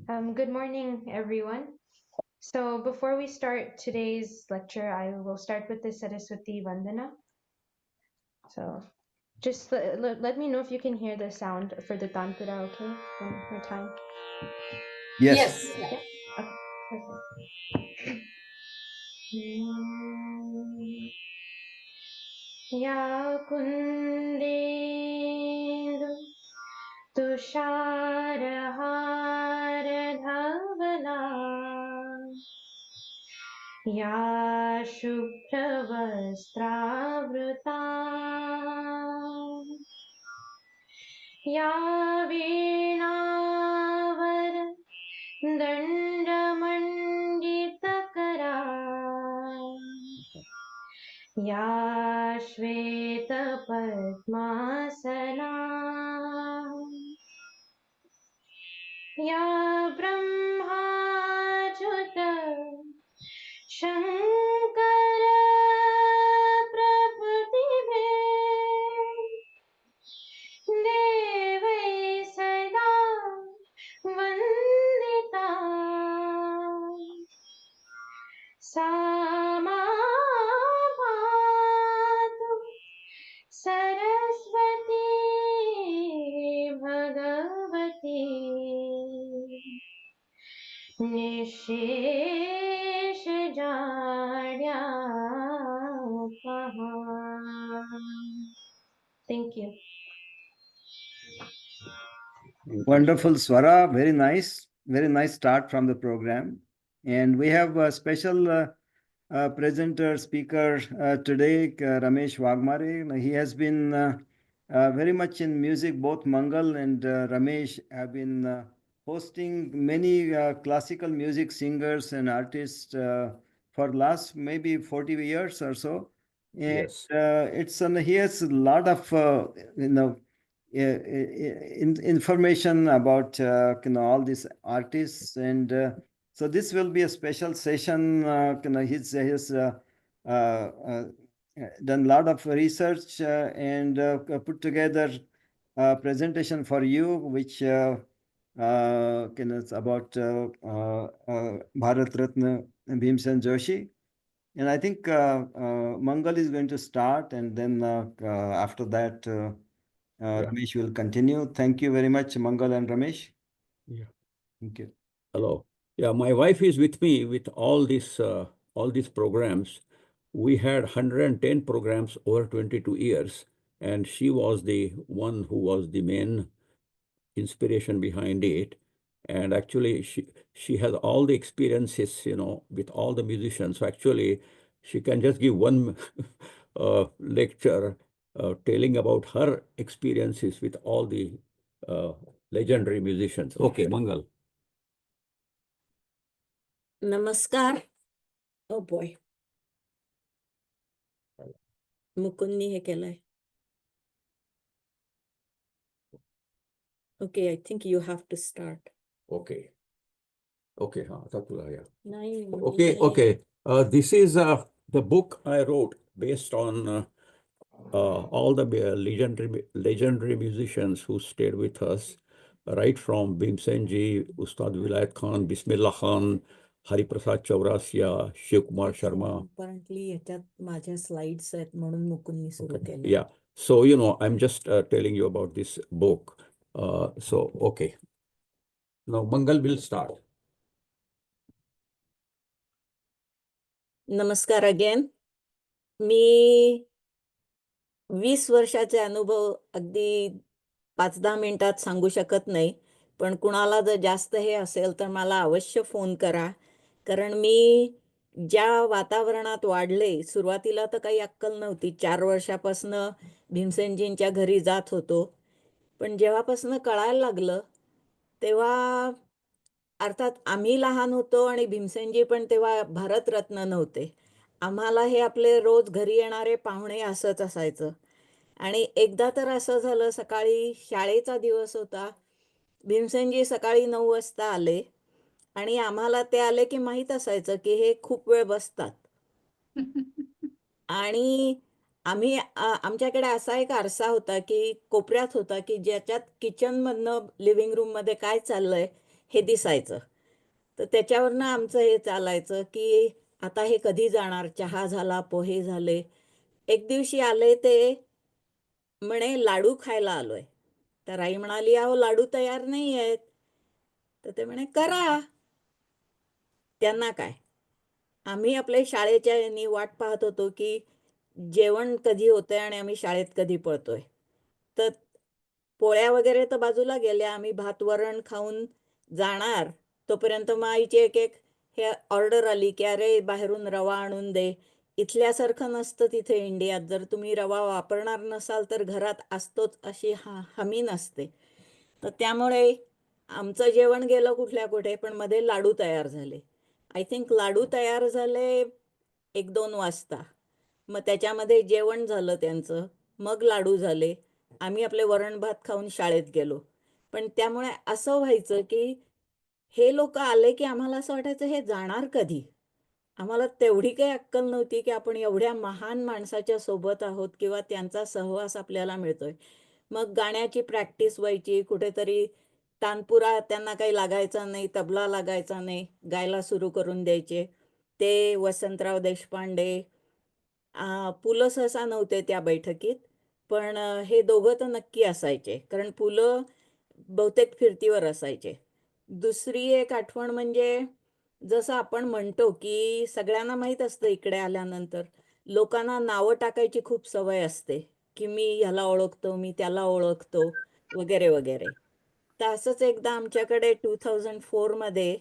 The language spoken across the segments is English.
Good morning, everyone. So before we start today's lecture, I will start with the Saraswati Vandana. So just let me know if you can hear the sound for the Tanpura, okay? One more time. Yes. Yeah? Okay, perfect. या कुन्देन्दु तुषारहारधवला या शुभ्रवस्त्रावृता या वीणावर दण्डमण्डितकरा या श्वेतपद्मासना या ब्रह्माच्युत शङ्कर प्रभृतिभिः देवै सदा वन्दिता सा मा पातु Saraswati Bhagwati निःशेषजाड्यापहा. Thank you. Wonderful, Swara. Very nice start from the program. And we have a special presenter, speaker today, Ramesh Waghmare. He has been very much in music. Both Mangal and Ramesh have been hosting many classical music singers and artists for last maybe 40 years or so. And Yes. he has a lot of information about all these artists, and so this will be a special session. He's done a lot of research and put together a presentation for you, which it's about Bharat Ratna Bhimsen Joshi. And I think Mangal is going to start, and then after that, Yeah. Ramesh will continue. Thank you very much, Mangal and Ramesh. Yeah. Thank you. Hello. Yeah, my wife is with me with all these programs. We had 110 programs over 22 years, and she was the one who was the main inspiration behind it. And actually, she has all the experiences, with all the musicians. So actually, she can just give one lecture telling about her experiences with all the uh, legendary musicians. Okay, Mangal. Namaskar. Oh boy. मुकुंदनी हे केलंय. Okay, I think you have to start. Okay. Okay, yeah. नाही, Okay, okay. This is the book I wrote based on all the legendary musicians who stayed with us, right from Bhimsen Ji, Ustad Vilayat Khan, Bismillah Khan, Hari Prasad Chaurasia, Shiv Kumar Sharma. Apparently याच्यात माझ्या slides आहेत म्हणून मुकुंदनी सुरू केलं. Yeah. So, I'm just telling you about this book. So, okay. Now, Mangal will start. नमस्कार again. मी 20 वर्षाचे अनुभव अगदी 5-10 मिनिटात सांगू शकत नाही. पण कुणाला जर जास्त हे असेल तर मला अवश्य फोन करा. कारण मी ज्या वातावरणात वाढले, सुरुवातीला तर काही अक्कल नव्हती. 4 वर्षापासनं भीमसेनजींच्या घरी जात होतो. पण जेव्हापासनं कळायला लागलं, तेव्हा अर्थात आम्ही लहान होतो आणि भीमसेनजी पण तेव्हा भारतरत्न नव्हते. आम्हाला हे आपले रोज घरी येणारे पाहुणे असंच असायचं. आणि एकदा तर असं झालं, सकाळी शाळेचा दिवस होता. भीमसेनजी सकाळी 9 वाजता आले आणि आम्हाला ते आले की माहीत असायचं की हे खूप वेळ बसतात. आणि आम्ही आमच्याकडे असा एक आरसा होता की कोपऱ्यात होता की ज्याच्यात किचनमधनं लिव्हिंग रूममध्ये काय चाललंय हे दिसायचं. तर त्याच्यावरनं आमचं हे चालायचं की आता हे कधी जाणार. चहा झाला, पोहे झाले. एक दिवशी आले ते म्हणे लाडू खायला आलोय. तर आई म्हणाली अहो लाडू तयार नाही आहेत. तर ते म्हणे करा. त्यांना काय, आम्ही आपल्या शाळेच्या यांनी वाट पाहत होतो की जेवण कधी होतंय आणि आम्ही शाळेत कधी पळतोय. तर पोळ्या वगैरे तर बाजूला गेल्या. आम्ही भात वरण खाऊन जाणार तोपर्यंत मग आईची एक एक हे ऑर्डर आली की अरे बाहेरून रवा आणून दे. इथल्यासारखं नसतं तिथे इंडियात. जर तुम्ही रवा वापरणार नसाल तर घरात असतोच अशी हमी नसते. तर त्यामुळे आमचं जेवण गेलं कुठल्या कुठे, पण मध्ये लाडू तयार झाले. आय थिंक लाडू तयार झाले 1-2 वाजता. मग त्याच्यामध्ये जेवण झालं त्यांचं, मग लाडू झाले. आम्ही आपले वरण भात खाऊन शाळेत गेलो. पण त्यामुळे असं व्हायचं की हे लोक आले की आम्हाला असं वाटायचं हे जाणार कधी. आम्हाला तेवढी काही अक्कल नव्हती की आपण एवढ्या महान माणसाच्या सोबत आहोत किंवा त्यांचा सहवास आपल्याला मिळतोय. मग गाण्याची प्रॅक्टिस व्हायची कुठेतरी. तानपुरा त्यांना काही लागायचा नाही, तबला लागायचा नाही, गायला सुरू करून द्यायचे. ते वसंतराव देशपांडे, पु ल सहसा नव्हते त्या बैठकीत, पण हे दोघं तर नक्की असायचे, कारण पु ल बहुतेक फिरतीवर असायचे. दुसरी एक आठवण म्हणजे जसं आपण म्हणतो की सगळ्यांना माहीत असतं इकडे आल्यानंतर लोकांना नावं टाकायची खूप सवय असते की मी ह्याला ओळखतो, मी त्याला ओळखतो वगैरे वगैरे. तर असंच एकदा आमच्याकडे 2004 मध्ये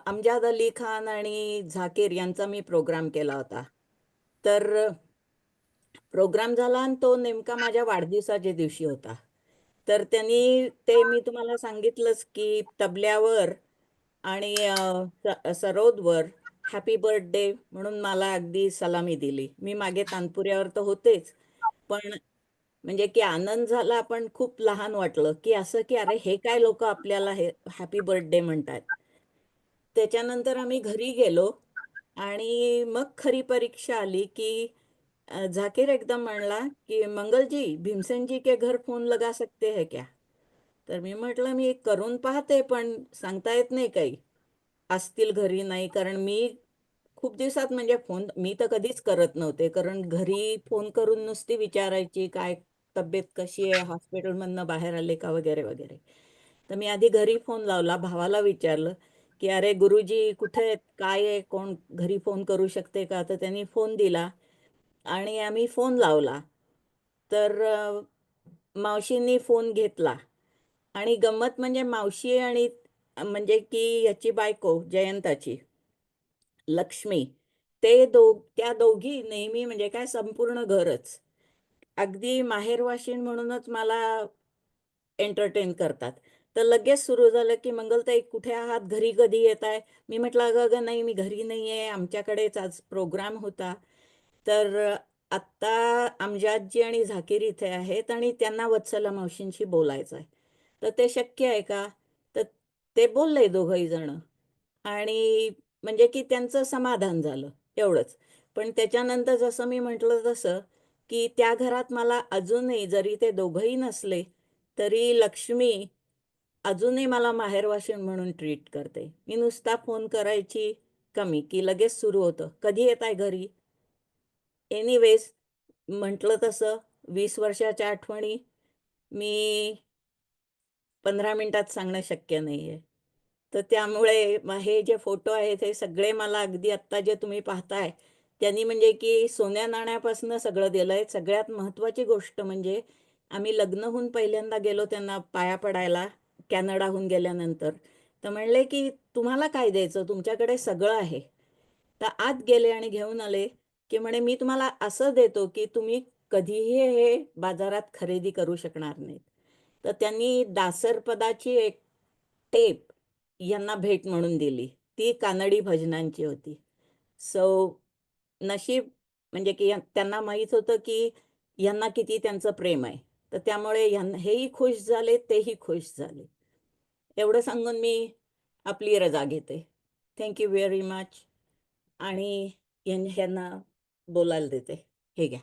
अमजाद अली खान आणि झाकीर यांचा मी प्रोग्राम केला होता. तर प्रोग्राम झाला आणि तो नेमका माझ्या वाढदिवसाच्या दिवशी होता. तर त्यांनी ते मी तुम्हाला सांगितलंच की तबल्यावर आणि सरोदवर हॅपी बर्थडे म्हणून मला अगदी सलामी दिली. मी मागे तानपुऱ्यावर तर होतेच, पण म्हणजे की आनंद झाला, पण खूप लहान वाटलं की असं की अरे हे काय लोक आपल्याला हे हॅपी बर्थडे म्हणतात. त्याच्यानंतर आम्ही घरी गेलो आणि मग खरी परीक्षा आली की झाकीर एकदम म्हणला की मंगल जी, भीमसेन जी के घर फोन लगा सकते हैं क्या. तर मी म्हटलं मी करून पाहते, पण सांगता येत नाही काही. असतील घरी नाही, कारण मी खूप दिवसात म्हणजे फोन मी तर कधीच करत नव्हते, कारण घरी फोन करून नुसती विचारायची काय तब्येत कशी आहे, हॉस्पिटलमधनं बाहेर आले का वगैरे वगैरे. तर मी आधी घरी फोन लावला, भावाला विचारलं की अरे गुरुजी कुठे आहेत, काय आहे, कोण घरी फोन करू शकते का. तर त्यांनी फोन दिला आणि आम्ही फोन लावला. तर मावशींनी फोन घेतला आणि गंमत म्हणजे मावशी आणि म्हणजे की याची बायको जयंताची लक्ष्मी, त्या दोघी नेहमी म्हणजे काय संपूर्ण घरच अगदी माहेरवाशीण म्हणूनच मला एंटरटेन करतात. तर लगेच सुरू झालं की मंगलताई कुठे आहात, घरी कधी येत आहे. मी म्हटलं अगं अगं नाही, मी घरी नाही आहे, आमच्याकडेच आज प्रोग्राम होता. तर आत्ता अमजादजी आणि झाकीर इथे आहेत आणि त्यांना वत्सला मावशींशी बोलायचं आहे. तर ते शक्य आहे का. तर ते बोलले दोघंही जण आणि म्हणजे की त्यांचं समाधान झालं एवढंच. पण त्याच्यानंतर जसं मी म्हटलं तसं की त्या घरात मला अजूनही जरी ते दोघंही नसले तरी लक्ष्मी अजूनही मला माहेरवाशीण म्हणून ट्रीट करते. मी नुसता फोन करायची कमी की लगेच सुरू होतं कधी येत आहे घरी. एनिवेज म्हटलं तसं 20 वर्षाच्या आठवणी मी 15 मिनिटात सांगणं शक्य नाही आहे. तर त्यामुळे हे जे फोटो आहेत हे सगळे मला अगदी आत्ता जे तुम्ही पाहताय त्यांनी म्हणजे की सोन्या नाण्यापासून सगळं दिलं आहे. सगळ्यात महत्त्वाची गोष्ट म्हणजे आम्ही लग्न होऊन पहिल्यांदा गेलो त्यांना पाया पडायला कॅनडाहून गेल्यानंतर. तर म्हणले की तुम्हाला काय द्यायचं, तुमच्याकडे सगळं आहे. तर आत गेले आणि घेऊन आले की म्हणे मी तुम्हाला असं देतो की तुम्ही कधीही हे बाजारात खरेदी करू शकणार नाहीत. तर त्यांनी दासरपदाची एक टेप यांना भेट म्हणून दिली. ती कानडी भजनांची होती. सो नशीब म्हणजे की त्यांना माहीत होतं की यांना किती त्यांचं प्रेम आहे. तर त्यामुळे हेही खुश झाले, तेही खुश झाले. एवढं सांगून मी आपली रजा घेते. Thank you very much. आणि ह्यांना बोलायला देते. हे घ्या.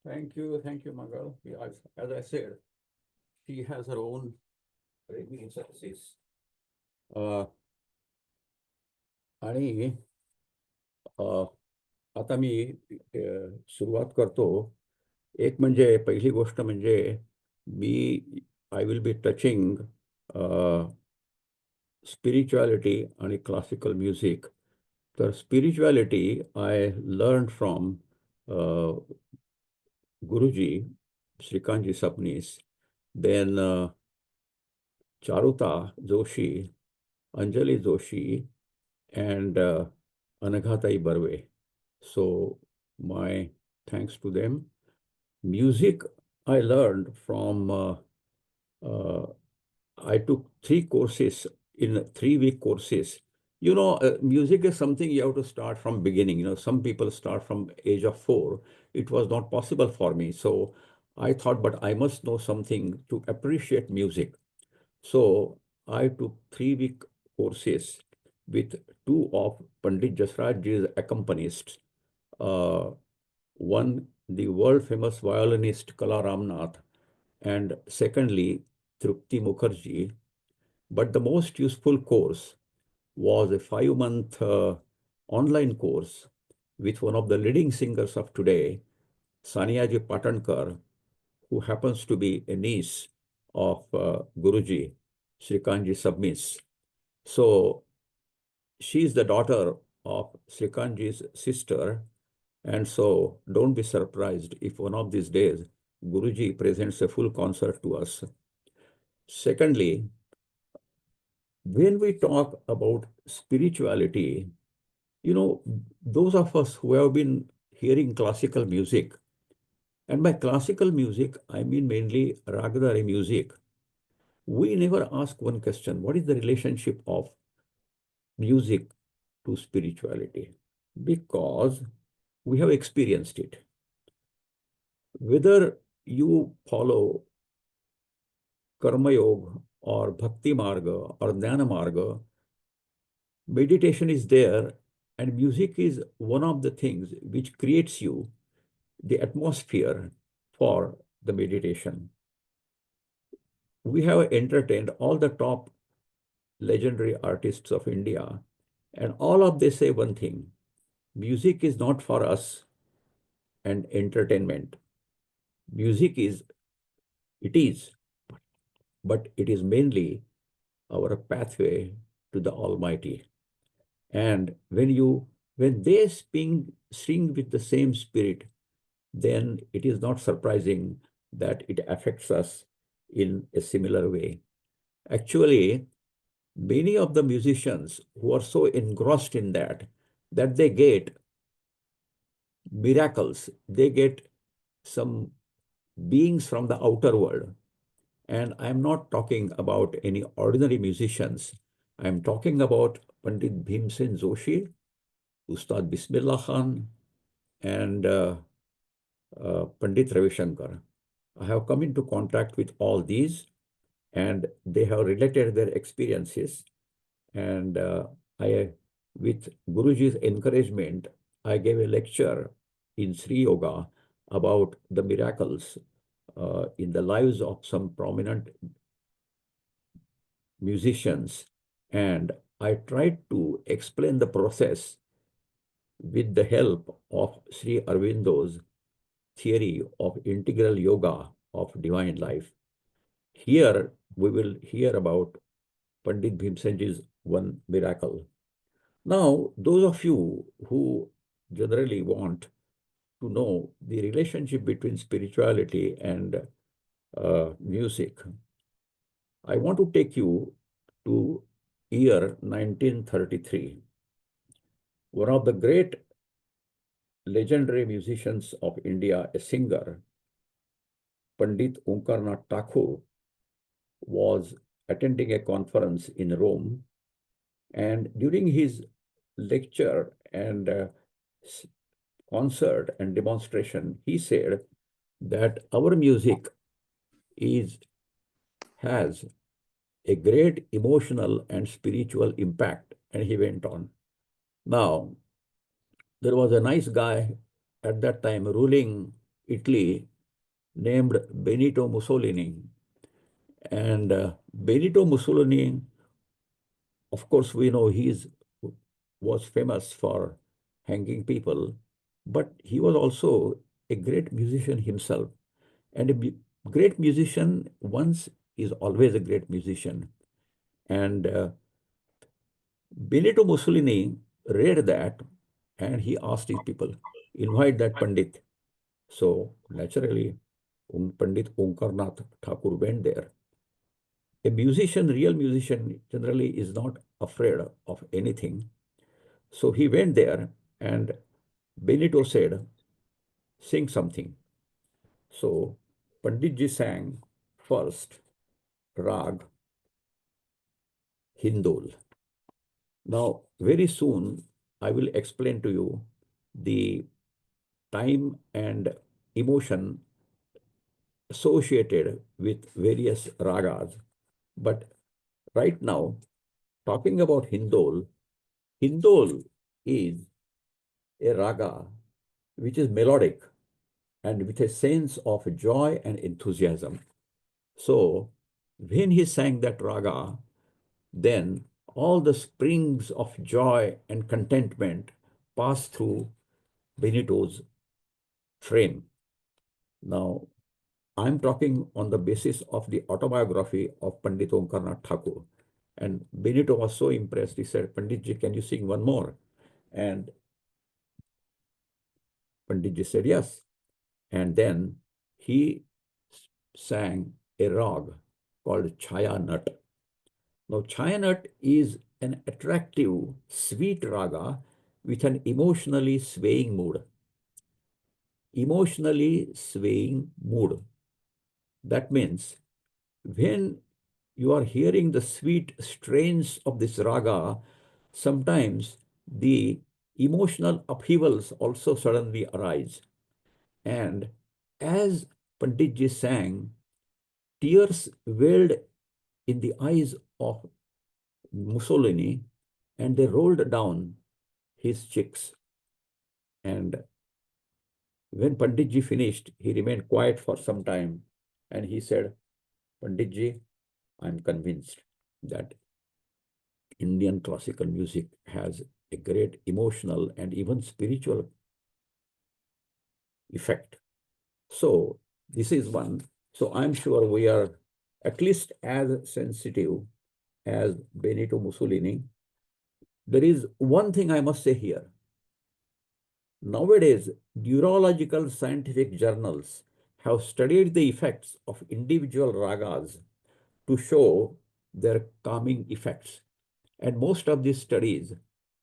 Thank you, Mangal. As I said, she has her own reminiscences. आणि आता मी सुरुवात करतो. एक म्हणजे पहिली गोष्ट म्हणजे मी I will be touching spirituality आणि क्लासिकल म्युझिक. तर spirituality I learn from Guruji Shrikantji Sabnis, then Charuta Joshi, Anjali Joshi, and Anaghatai Barve. So my thanks to them. Music I learned from, I took 3 courses in 3-week courses. You know, music is something you have to start from beginning. You know, some people start from age of 4. It was not possible for me. So I thought, but I must know something to appreciate music. So I took 3-week courses with 2 of Pandit Jasrajji's accompanists. One, the world famous violinist Kala Ramnath, and secondly, Trupti Mukherjee. But the most useful course was a 5-month online course with one of the leading singers of today, Saniyaji Patankar, who happens to be a niece of Guruji, Srikanji Submis. So she is the daughter of Srikanji's sister. And so don't be surprised if one of these days Guruji presents a full concert to us. Secondly, when we talk about spirituality, you know, those of us who have been hearing classical music, and by classical music, I mean mainly Ragadhari music, we never ask one question: what is the relationship of music to spirituality? Because we have experienced it. Whether you follow Karma Yoga or Bhakti Marga or Dhyana Marga, meditation is there, and music is one of the things which creates you the atmosphere for the meditation. We have entertained all the top legendary artists of India, and all of they say one thing: music is not for us and entertainment. Music is, it is, but it is mainly our pathway to the Almighty. And when they sing with the same spirit, then it is not surprising that it affects us in a similar way. Actually, many of the musicians who are so engrossed in that they get miracles, they get some beings from the outer world. And I'm not talking about any ordinary musicians. I'm talking about Pandit Bhimsen Joshi, Ustad Bismillah Khan, and Pandit Ravi Shankar. I have come into contact with all these, and they have related their experiences. And with Guruji's encouragement, I gave a lecture in Sri Yoga about the miracles in the lives of some prominent musicians. And I tried to explain the process with the help of Sri Aurobindo's theory of integral yoga of divine life. Here we will hear about Pandit Bhimsenji's one miracle. Now, those of you who generally want to know the relationship between spirituality and music, I want to take you to year 1933. One of the great legendary musicians of India, a singer, Pandit Omkarnath Thakur, was attending a conference in Rome. And during his lecture and concert and demonstration, he said that our music has a great emotional and spiritual impact. And he went on. Now, there was a nice guy at that time ruling Italy named Benito Mussolini. And Benito Mussolini, of course, we know was famous for hanging people, but he was also a great musician himself. And a great musician once is always a great musician. And Benito Mussolini read that and he asked his people, invite that Pandit. So naturally, Pandit Omkarnath Thakur went there. A musician, real musician, generally is not afraid of anything. So he went there and Benito said, sing something. So Panditji sang first Rag Hindol. Now, very soon, I will explain to you the time and emotion associated with various ragas. But right now, talking about Hindol, Hindol is a raga which is melodic and with a sense of joy and enthusiasm. So, when he sang that raga, then all the springs of joy and contentment passed through Benito's frame. Now, I'm talking on the basis of the autobiography of Pandit Omkarnath Thakur. And Benito was so impressed, he said, Panditji, can you sing one more? And Panditji said, yes. And then he sang a rag called Chaya Nut. Now, Chaya Nut is an attractive, sweet raga with an emotionally swaying mood. Emotionally swaying mood. That means when you are hearing the sweet strains of this raga, sometimes the emotional upheavals also suddenly arise. And as Panditji sang, tears welled in the eyes of Mussolini and they rolled down his cheeks. And when Panditji finished, he remained quiet for some time and he said, Panditji, I'm convinced that Indian classical music has a great emotional and even spiritual effect. So this is one. So I'm sure we are at least as sensitive as Benito Mussolini. There is one thing I must say here. Nowadays, neurological scientific journals have studied the effects of individual ragas to show their calming effects. And most of these studies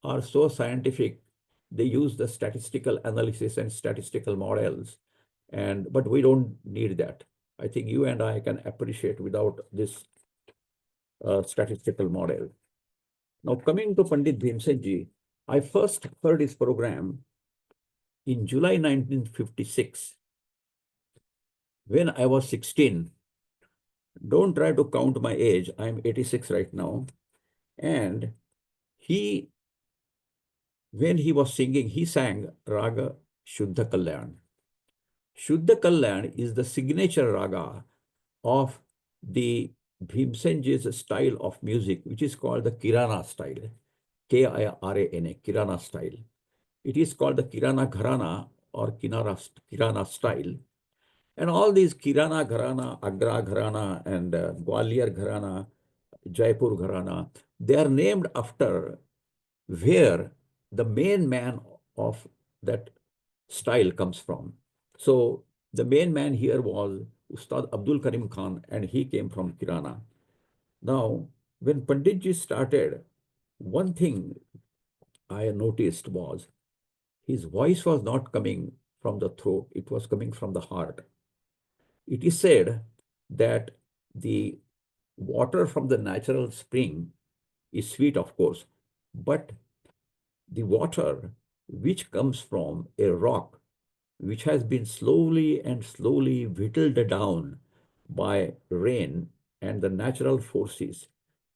are so scientific, they use the statistical analysis and statistical models. But we don't need that. I think you and I can appreciate without this statistical model. Now, coming to Pandit Bhimsen Ji, I first heard his program in July 1956 when I was 16. Don't try to count my age. I'm 86 right now. And when he was singing, he sang Raga Shuddha Kalyan. Shuddha Kalyan is the signature raga of the Bhimsenji's style of music, which is called the Kirana style, Kirana, Kirana style. It is called the Kirana Gharana or Kirana style. And all these Kirana Gharana, Agra Gharana, and Gwalior Gharana, Jaipur Gharana, they are named after where the main man of that style comes from. So the main man here was Ustad Abdul Karim Khan, and he came from Kirana. Now, when Panditji started, one thing I noticed was his voice was not coming from the throat, it was coming from the heart. It is said that the water from the natural spring is sweet, of course, but the water which comes from a rock which has been slowly and slowly whittled down by rain and the natural forces,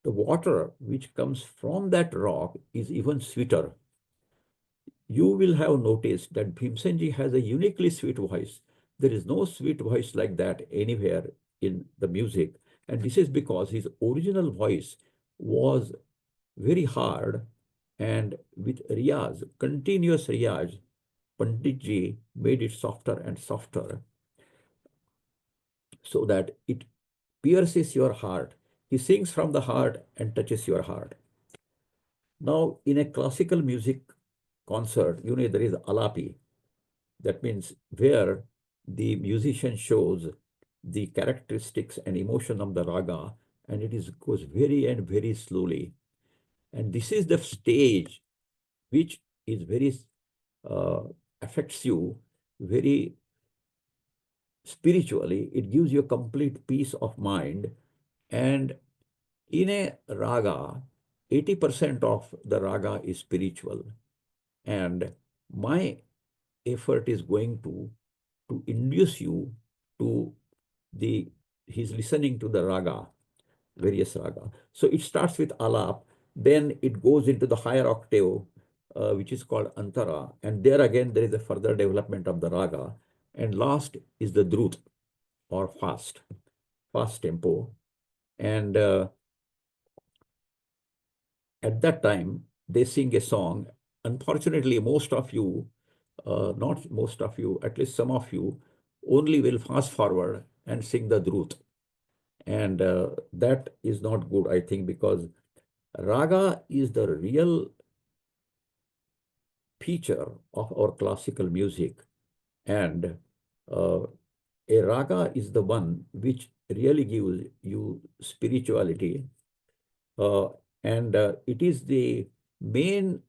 the water which comes from that rock is even sweeter. You will have noticed that Bhimsenji has a uniquely sweet voice. There is no sweet voice like that anywhere in the music. And this is because his original voice was very hard, and with riyaz, continuous riyaz, Panditji made it softer and softer so that it pierces your heart. He sings from the heart and touches your heart. Now, in a classical music concert, there is alapi. That means where the musician shows the characteristics and emotion of the raga, and goes very and very slowly. And this is the stage which is very uh, affects you very spiritually. It gives you a complete peace of mind. And in a raga, 80% of the raga is spiritual. And my effort is going to induce you to he's listening to the raga, various raga. So it starts with alap, then it goes into the higher octave, which is called antara. And there again, there is a further development of the raga. And last is the drut, or fast tempo. And at that time, they sing a song. Unfortunately, most of you, not most of you, at least some of you, only will fast forward and sing the drut. And that is not good, I think, because raga is the real feature of our classical music. And uh, a raga is the one which really gives you spirituality. And it is the main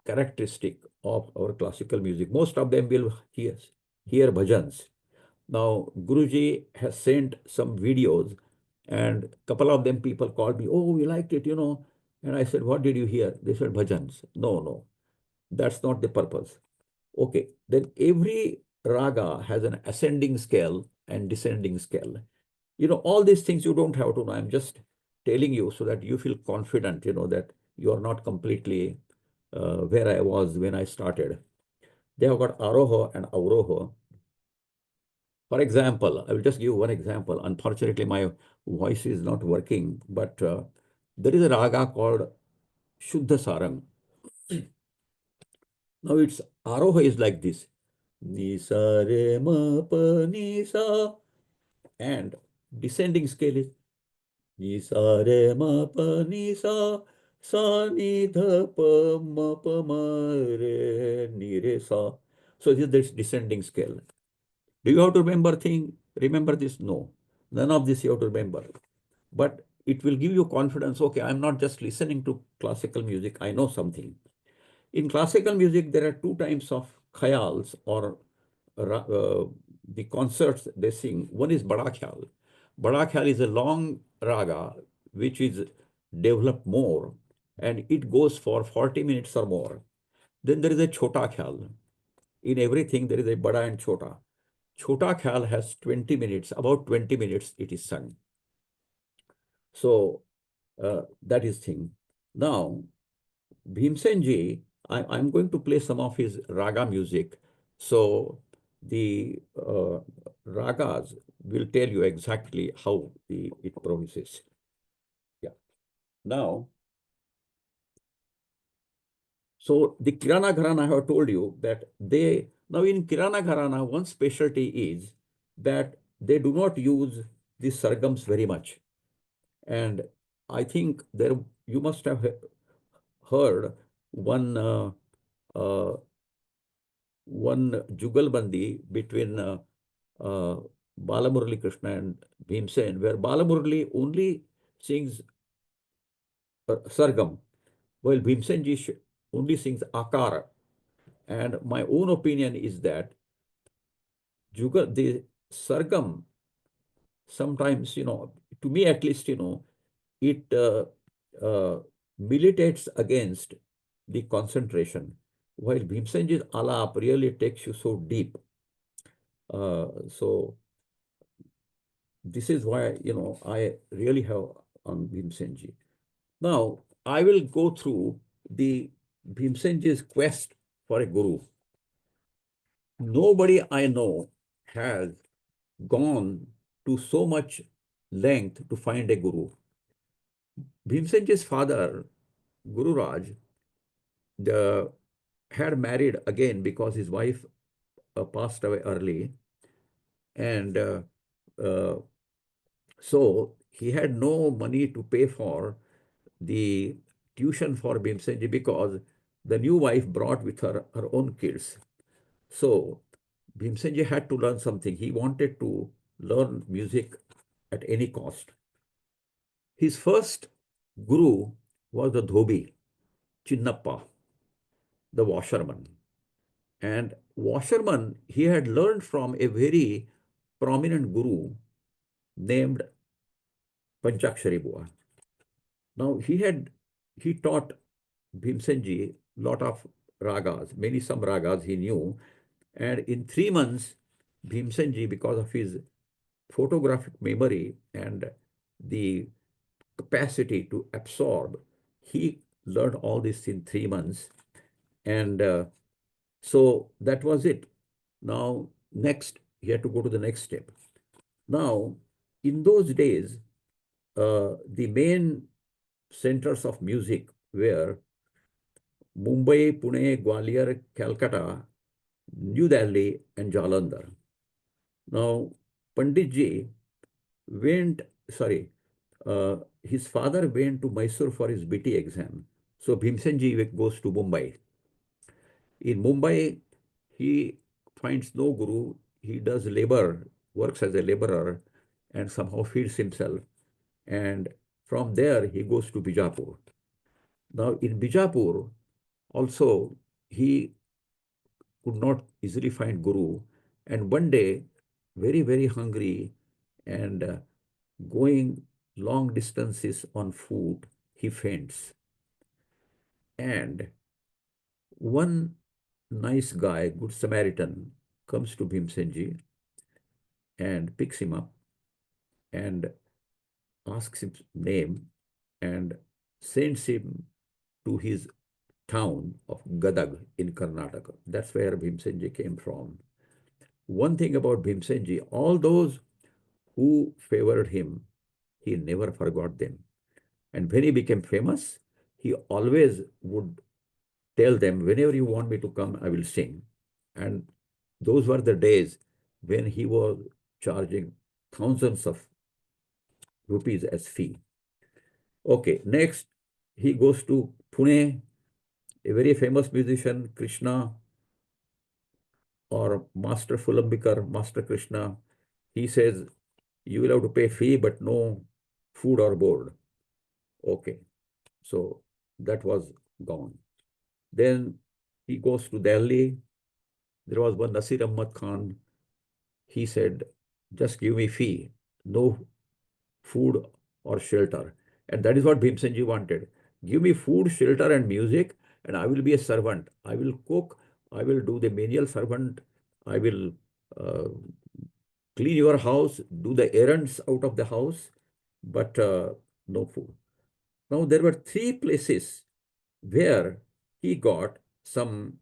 characteristic of our classical music. Most of them will hear bhajans. Now, Guruji has sent some videos, and a couple of them people called me, oh, we liked it, And I said, what did you hear? They said bhajans. No, that's not the purpose. Okay, then every raga has an ascending scale and descending scale. All these things you don't have to know. I'm just telling you so that you feel confident, that you are not completely where I was when I started. They have got aroha and avroha. For example, I will just give one example. Unfortunately, my voice is not working, but there is a raga called Shuddha Sarang. Now its aroha is like this. Ni sa re ma pa ni sa. And descending scale is ni sa re ma pa ni sa. Sa ni dha pa ma pa ma re ni re sa. So this is the descending scale. Do you have to remember this? No. None of this you have to remember. But it will give you confidence. Okay, I'm not just listening to classical music. I know something. In classical music, there are two types of khayals, or the concerts they sing. One is bada khayal. Bada khayal is a long raga which is developed more, and it goes for 40 minutes or more. Then there is a chota khayal. In everything, there is a bada and chota. Chota Khayal has 20 minutes, about 20 minutes it is sung. So that is thing. Now, Bhimsen Ji, I'm going to play some of his raga music. So the ragas will tell you exactly how it progresses. Yeah. Now, so the Kirana Gharana, I have told you that now in Kirana Gharana, one specialty is that they do not use the sargams very much. And I think you must have heard one jugalbandi between Balamurali Krishna and Bhimsen, where Balamurali only sings sargam, while Bhimsen ji only sings akara. And my own opinion is that the sargam sometimes, to me at least, it militates against the concentration, while Bhimsenji's alap really takes you so deep. So this is why, I really have on Bhimsenji. Now, I will go through the Bhimsenji's quest for a guru. Nobody I know has gone to so much length to find a guru. Bhimsenji's father, Guru Raj, had married again because his wife passed away early. And uh, so he had no money to pay for the tuition for Bhimsenji because the new wife brought with her her own kids. So Bhimsenji had to learn something. He wanted to learn music at any cost. His first guru was the Dhobi, Chinnappa, the washerman. And washerman, he had learned from a very prominent guru named Panchakshari Bua. Now he taught Bhimsenji lot of ragas, some ragas he knew. And in 3 months, Bhimsenji, because of his photographic memory and the capacity to absorb, he learned all this in 3 months. And so that was it. Now, next, he had to go to the next step. Now, in those days, the main centers of music were Mumbai, Pune, Gwalior, Calcutta, New Delhi, and Jalandhar. Now, Panditji went, his father went to Mysore for his BT exam. So Bhimsenji goes to Mumbai. In Mumbai, he finds no guru. He does labor, works as a laborer, and somehow feeds himself. And from there, he goes to Bijapur. Now, in Bijapur, also, he could not easily find guru. And one day, very, very hungry and going long distances on foot, he faints. And one nice guy, good Samaritan, comes to Bhimsenji and picks him up and asks his name and sends him to his town of Gadag in Karnataka. That's where Bhimsenji came from. One thing about Bhimsenji, all those who favored him, he never forgot them. And when he became famous, he always would tell them, whenever you want me to come, I will sing. And those were the days when he was charging thousands of rupees as fee. Okay, next, he goes to Pune, a very famous musician, Krishna, or Master Fulambikar, Master Krishna. He says, you will have to pay fee, but no food or board. Okay, so that was gone. Then he goes to Delhi. There was one Nasir Ahmad Khan. He said, just give me fee, no food or shelter. And that is what Bhimsenji wanted. Give me food, shelter, and music, and I will be a servant. I will cook. I will do the menial servant. I will clean your house, do the errands out of the house, but no food. Now, there were 3 places where he got some,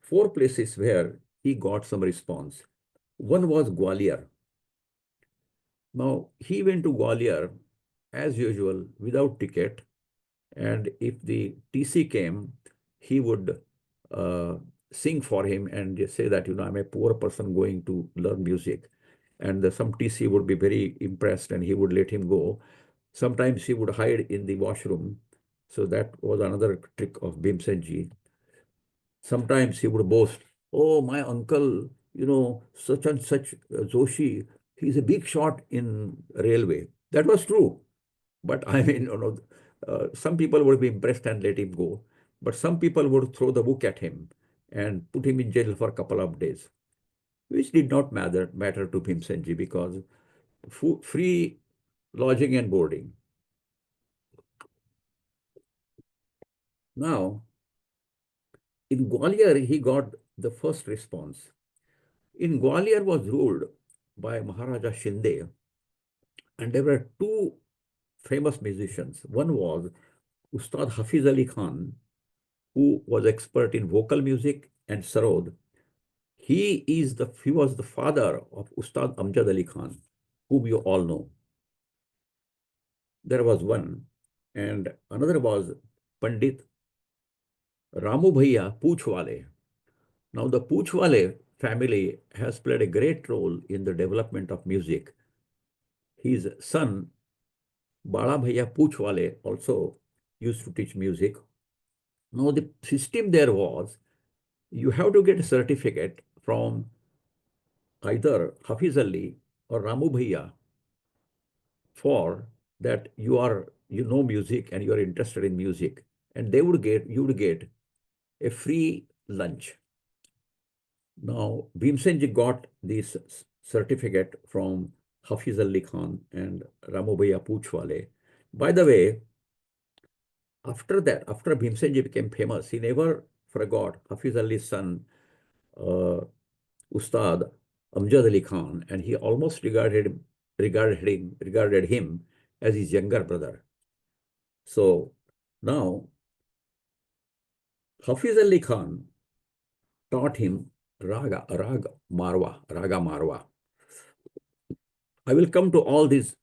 4 places where he got some response. One was Gwalior. Now, he went to Gwalior as usual without ticket. And if the TC came, he would sing for him and just say that, I'm a poor person going to learn music. And some TC would be very impressed and he would let him go. Sometimes he would hide in the washroom. So that was another trick of Bhimsenji. Sometimes he would boast, oh, my uncle, such and such Joshi, he's a big shot in railway. That was true. But I mean, some people would be impressed and let him go. But some people would throw the book at him and put him in jail for a couple of days, which did not matter to Bhimsenji because free lodging and boarding. Now, in Gwalior, he got the first response. In Gwalior was ruled by Maharaja Shinde, and there were 2 famous musicians. One was Ustad Hafiz Ali Khan, who was expert in vocal music, and sarod. He was the father of Ustad Amjad Ali Khan, whom you all know. There was one, and another was Pandit Ramu Bhaiya Poochwale. Now, the Poochwale family has played a great role in the development of music. His son, Bala Bhaiya Poochwale, also used to teach music. Now, the system there was you have to get a certificate from either Hafiz Ali or Ramu Bhaiya for that you know music and you are interested in music, and you would get a free lunch. Now, Bhimsenji got this certificate from Hafiz Ali Khan and Ramu Bhaiya Poochwale. By the way, after that, after Bhimsenji became famous, he never forgot Hafiz Ali's son, uh, Ustad Amjad Ali Khan, and he almost regarded him as his younger brother. So now Hafiz Ali Khan taught him Raga Marwa. I will come to all these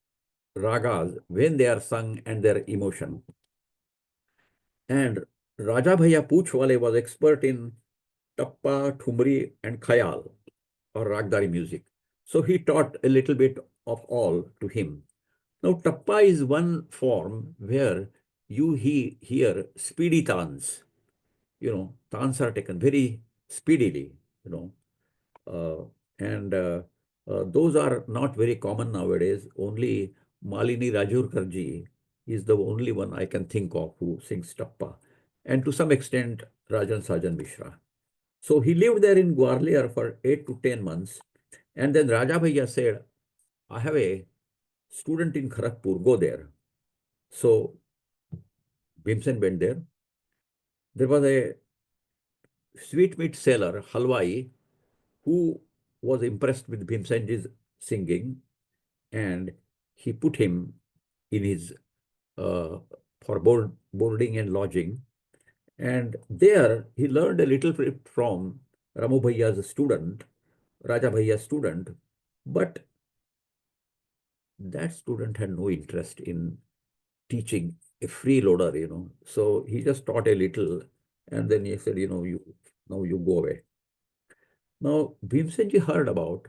ragas when they are sung and their emotion. And Raja Bhaiya Poochwale was expert in Tappa, Thumri, and Khayal, or Ragdari music. So he taught a little bit of all to him. Now, Tappa is one form where you hear speedy tans. Tans are taken very speedily, and those are not very common nowadays. Only Malini Rajurkarji is the only one I can think of who sings Tappa, and to some extent Rajan Sajan Mishra. So he lived there in Gwalior for 8 to 10 months, and then Raja Bhaiya said, I have a student in Kharagpur, go there. So Bhimsen went there. There was a sweetmeat seller, Halwai, who was impressed with Bhimsenji's singing, and he put him in his for boarding and lodging. And there he learned a little bit from Ramu Bhaiya's student, Raja Bhaiya's student, but that student had no interest in teaching a freeloader. So he just taught a little, and then he said, now you go away. Now, Bhimsenji heard about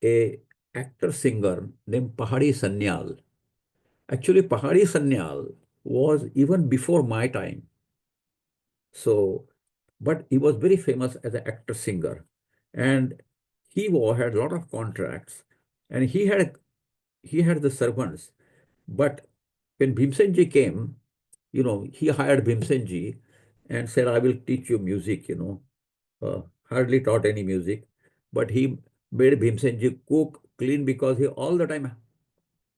a actor-singer named Pahadi Sanyal. Actually, Pahadi Sanyal was even before my time. So, but he was very famous as an actor-singer. And he had a lot of contracts, and he had the servants. But when Bhimsenji came, he hired Bhimsenji and said, I will teach you music, hardly taught any music, but he made Bhimsenji cook, clean, because he all the time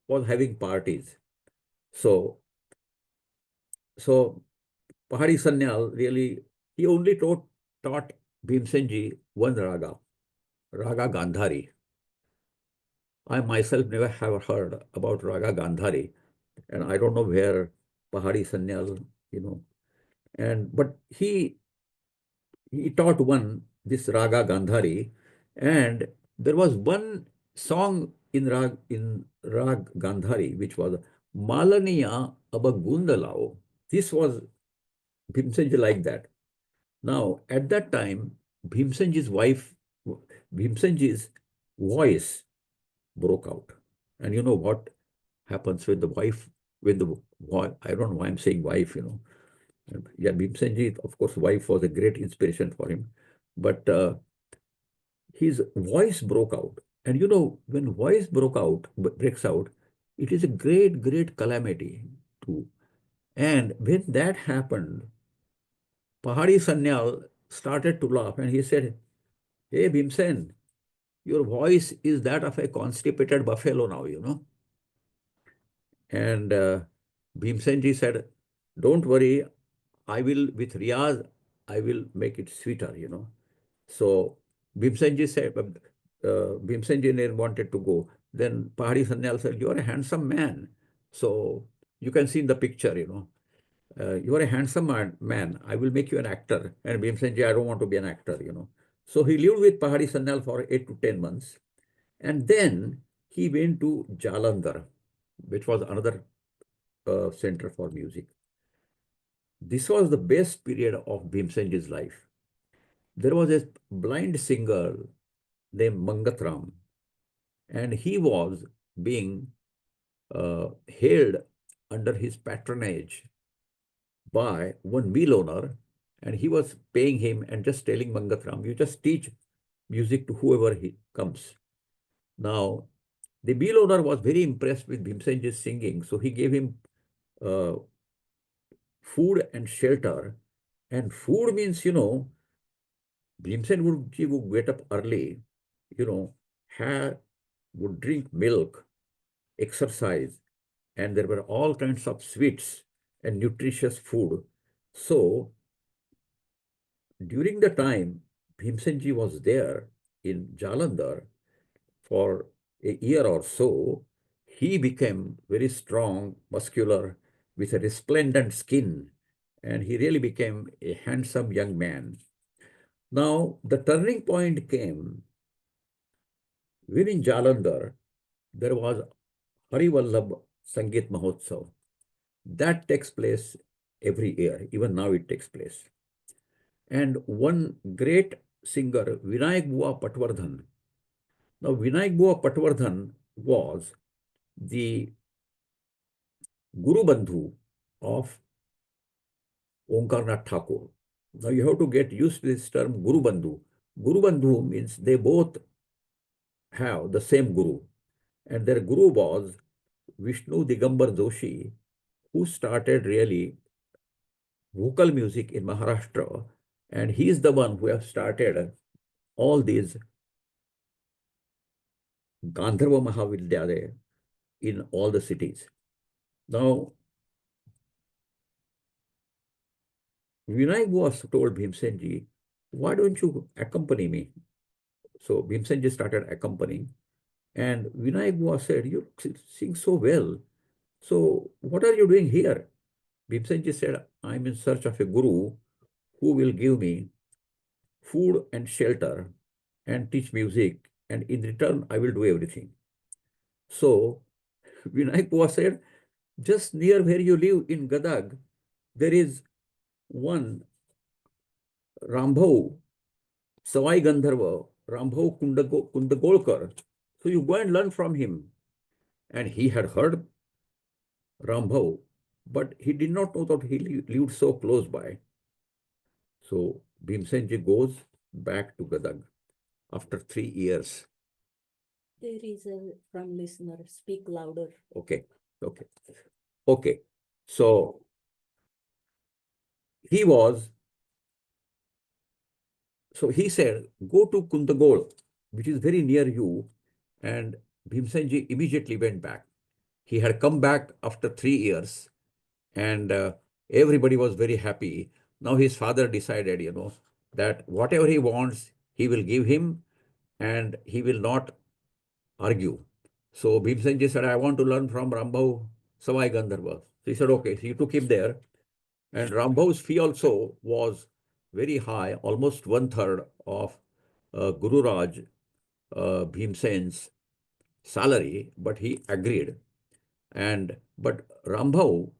was having parties. So Pahadi Sanyal really, he only taught Bhimsenji one raga Gandhari. I myself never have heard about Raga Gandhari, and I don't know where Pahadi Sanyal, but he taught this Raga Gandhari, and there was one song in Rag Gandhari which was Malaniya Abagundalao. This was Bhimsenji like that. Now, at that time, Bhimsenji's voice broke out. And you know what happens with the wife, I don't know why I'm saying wife, Yeah, Bhimsenji, of course, wife was a great inspiration for him. But his voice broke out. And when voice breaks out, it is a great, great calamity too. And when that happened, Pahadi Sanyal started to laugh and he said, Hey, Bhimsen, your voice is that of a constipated buffalo now. And Bhimsenji said, don't worry, with Riyaz, I will make it sweeter. So Bhimsenji said, Bhimsenji wanted to go. Then Pahadi Sanyal said, you're a handsome man. So you can see in the picture, you are a handsome man. I will make you an actor. And Bhimsenji, I don't want to be an actor, So he lived with Pahadi Sanyal for 8 to 10 months. And then he went to Jalandhar, which was another center for music. This was the best period of Bhimsenji's life. There was a blind singer named Mangatram, and he was being held under his patronage by one mill owner, and he was paying him and just telling Mangatram, you just teach music to whoever he comes. Now, the mill owner was very impressed with Bhimsenji's singing, so he gave him uh, food and shelter. And food means, Bhimsen would get up early, would drink milk, exercise, and there were all kinds of sweets and nutritious food. So during the time Bhimsenji was there in Jalandhar for a year or so, he became very strong, muscular, with a resplendent skin, and he really became a handsome young man. Now, the turning point came when in Jalandhar, there was Harivallabh Sangeet Mahotsav. That takes place every year, even now it takes place. And one great singer, Vinayak Bua Patwardhan. Now, Vinayak Bua Patwardhan was the Guru Bandhu of Omkarnath Thakur. Now, you have to get used to this term Guru Bandhu. Guru Bandhu means they both have the same Guru. And their Guru was Vishnu Digambar Joshi, who started really vocal music in Maharashtra. And he is the one who has started all these Gandharva Mahavidyalaya in all the cities. Now, Vinayak was told Bhimsenji, why don't you accompany me? So Bhimsenji started accompanying. And Vinayak Bua said, you sing so well. So what are you doing here? Bhimsenji said, I'm in search of a guru who will give me food and shelter and teach music. And in return, I will do everything. So Vinayak Bua said, just near where you live in Gadag, there is one Rambhau, Sawai Gandharva, Rambhau Kundagolkar. So you go and learn from him. And he had heard Rambhau, but he did not know that he lived so close by. So Bhimsenji goes back to Gadag after 3 years. There is a from listener, speak louder. Okay. So he said, go to Kundagol, which is very near you. And Bhimsenji immediately went back. He had come back after 3 years, and everybody was very happy. Now his father decided, that whatever he wants, he will give him, and he will not argue. So Bhimsenji said, I want to learn from Rambhau Sawai Gandharva. So he said, okay. So he took him there. And Rambhau's fee also was very high, almost 1/3 of Guru Raj Bhimsen's salary, but he agreed. But Rambhau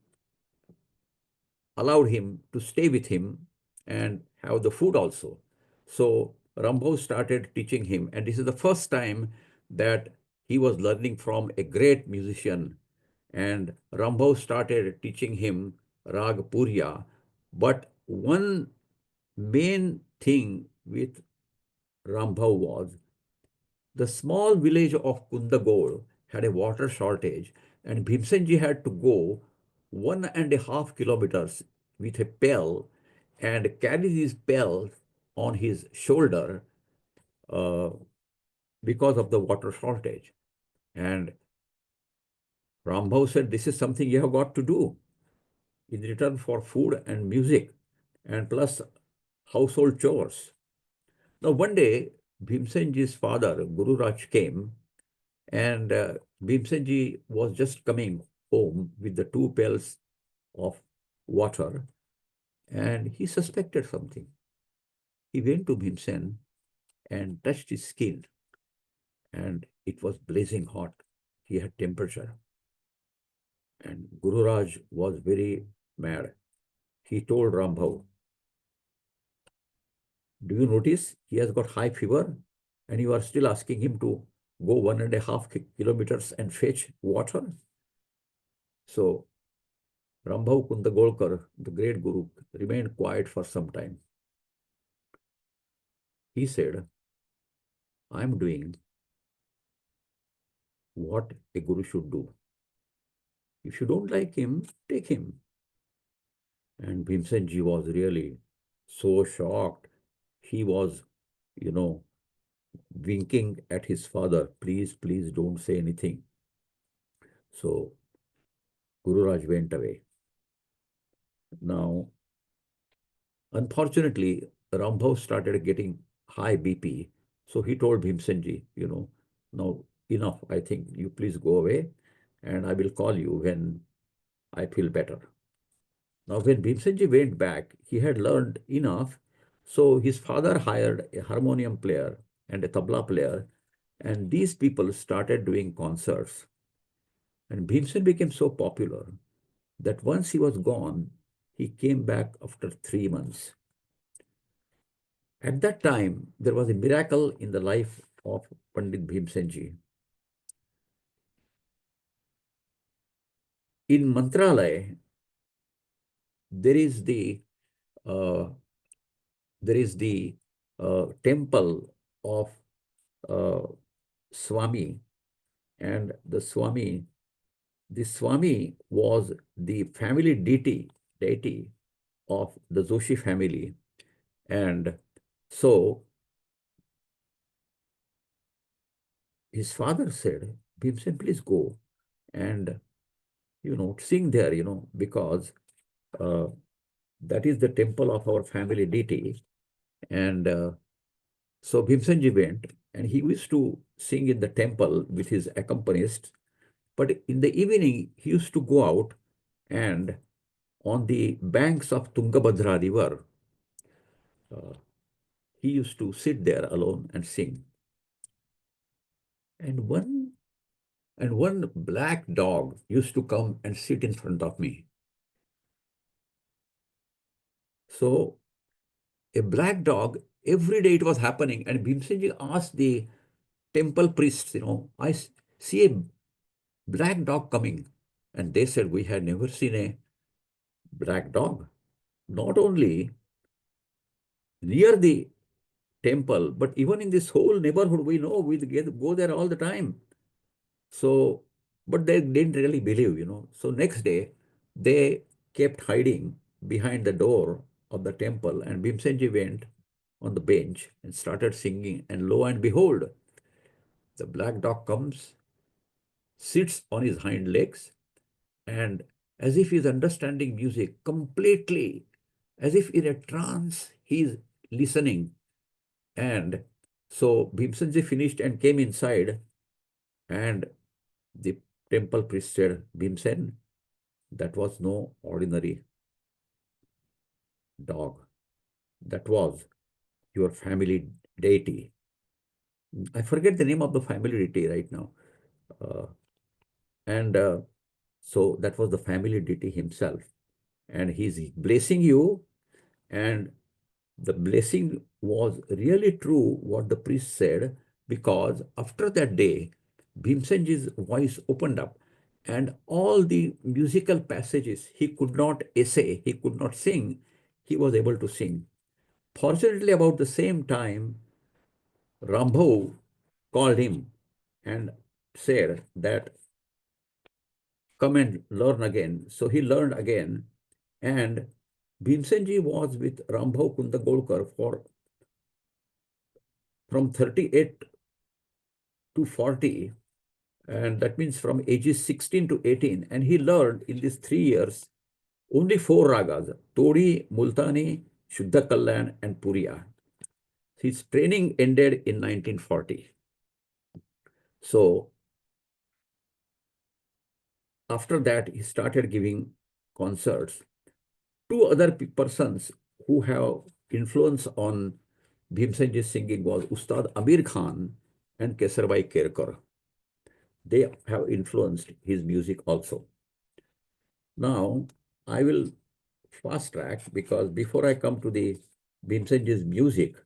allowed him to stay with him and have the food also. So Rambhau started teaching him, and this is the first time that he was learning from a great musician. And Rambhau started teaching him Rag Purya. But one main thing with Rambhau was the small village of Kundagol had a water shortage, and Bhimsenji had to go 1.5 kilometers with a pail and carry this pail on his shoulder uh, because of the water shortage. And Rambhau said, this is something you have got to do in return for food and music and plus household chores. Now, one day, Bhimsenji's father, Guru Raj, came, and Bhimsenji was just coming home with the 2 pails of water, and he suspected something. He went to Bhimsen and touched his skin, and it was blazing hot. He had temperature. And Guru Raj was very mad. He told Rambhau, do you notice he has got high fever and you are still asking him to go 1.5 kilometers and fetch water? So Rambhau Kundagolkar, the great Guru, remained quiet for some time. He said, I'm doing what a Guru should do. If you don't like him, take him. And Bhimsen Ji was really so shocked. He was, winking at his father, please, please don't say anything. So Guru Raj went away. Now, unfortunately, Rambhau started getting high BP. So he told Bhimsen Ji, now enough, I think you please go away and I will call you when I feel better. Now, when Bhimsen Ji went back, he had learned enough. So his father hired a harmonium player and a tabla player, and these people started doing concerts. And Bhimsen became so popular that once he was gone, he came back after 3 months. At that time, there was a miracle in the life of Pandit Bhimsen Ji. In Mantralaya, there is the uh, temple of Swami, and the Swami was the family deity of the Joshi family. And so his father said, Bhimsen, please go and, sing there, because that is the temple of our family deity. And so Bhimsen Ji went, and he used to sing in the temple with his accompanists. But in the evening, he used to go out and on the banks of Tungabhadra river, he used to sit there alone and sing. And one black dog used to come and sit in front of me. So a black dog, every day it was happening. And Bhimsen Ji asked the temple priests, I see a black dog coming. And they said, we had never seen a black dog. Not only near the temple, but even in this whole neighborhood, we know we go there all the time. So, but they didn't really believe, So next day, they kept hiding behind the door of the temple, and Bhimsen Ji went on the bench and started singing. And lo and behold, the black dog comes, sits on his hind legs, and as if he's understanding music completely, as if in a trance, he's listening. And so Bhimsen Ji finished and came inside, and the temple priest said, Bhimsen, that was no ordinary dog. That was your family deity. I forget the name of the family deity right now. And so that was the family deity himself. And he's blessing you. And the blessing was really true, what the priest said, because after that day, Bhimsen Ji's voice opened up, and all the musical passages he could not essay, he could not sing, he was able to sing. Fortunately, about the same time, Rambhau called him and said that, come and learn again. So he learned again, and Bhimsen Ji was with Rambhau Kundagolkar from 38 to 40, and that means from ages 16 to 18. And he learned in these 3 years only 4 ragas, Todi, Multani, Shuddha Kalyan, and Puriya. His training ended in 1940. So after that, he started giving concerts. 2 other persons who have influence on Bhimsen Ji's singing was Ustad Amir Khan and Kesarbai Kerkar. They have influenced his music also. Now, I will fast track because before I come to the Bhimsenji's music,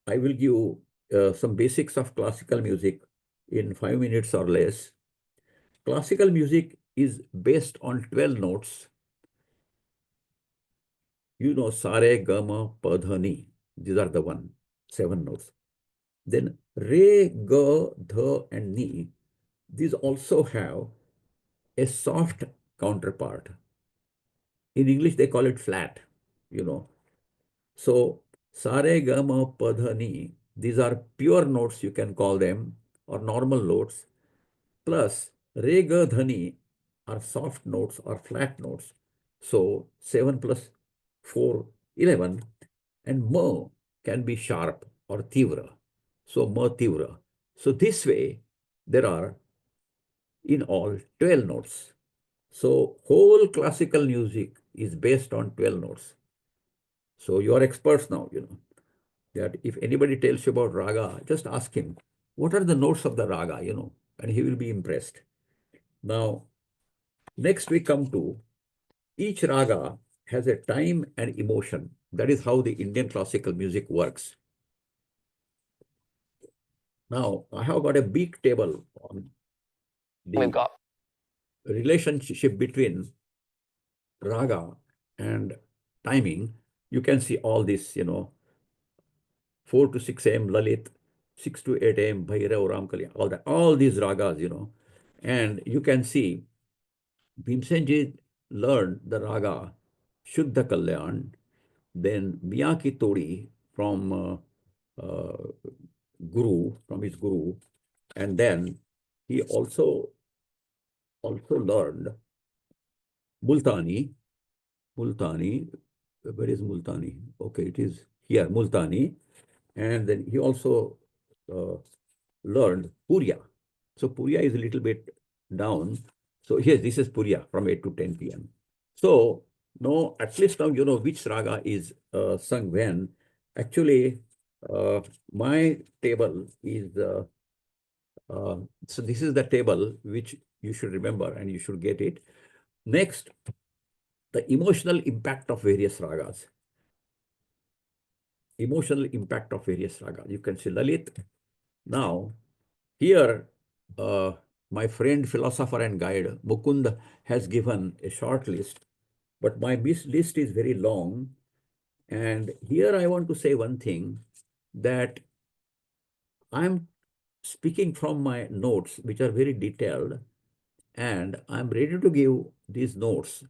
I will give some basics of classical music in 5 minutes or less. Classical music is based on 12 notes. You know, sare, gama, pa, dha, ni. These are the 7 notes. Then re, ga, dha, and ni. These also have a soft counterpart. In English, they call it flat, you know. So, sare, gama, pa, dha, ni. These are pure notes, you can call them, or normal notes. Plus, re, ga, dha, ni are soft notes or flat notes. So, 7 plus 4, 11. And ma can be sharp or tivra. So, ma tivra. So, this way, there are in all 12 notes. So, whole classical music is based on 12 notes. So, you are experts now, you know, that if anybody tells you about raga, just ask him, what are the notes of the raga, you know, and he will be impressed. Now, next we come to each raga has a time and emotion. That is how the Indian classical music works. Now, I have got a big table on the relationship between raga and timing. You can see all this, you know, 4 to 6 a.m. Lalit, 6 to 8 a.m. Bhairav, Ramkali, all that, all these ragas, you know. And you can see Bhimsenji learned the raga Shuddha Kalyan, then Miyaki Todi from from his guru, and then he also learned Multani. Where is Multani? Okay, it is here, Multani. And then he also uh, learned Puriya. So Puriya is a little bit down. So yes, this is Puriya from 8 to 10 p.m. So now, at least now you know which raga is sung when. Actually, my table is, so this is the table which you should remember and you should get it. Next, the emotional impact of various ragas. Emotional impact of various ragas. You can see Lalit. Now, here, my friend, philosopher and guide, Mukund, has given a short list, but my list is very long. And here I want to say one thing, that I'm speaking from my notes, which are very detailed, and I'm ready to give these notes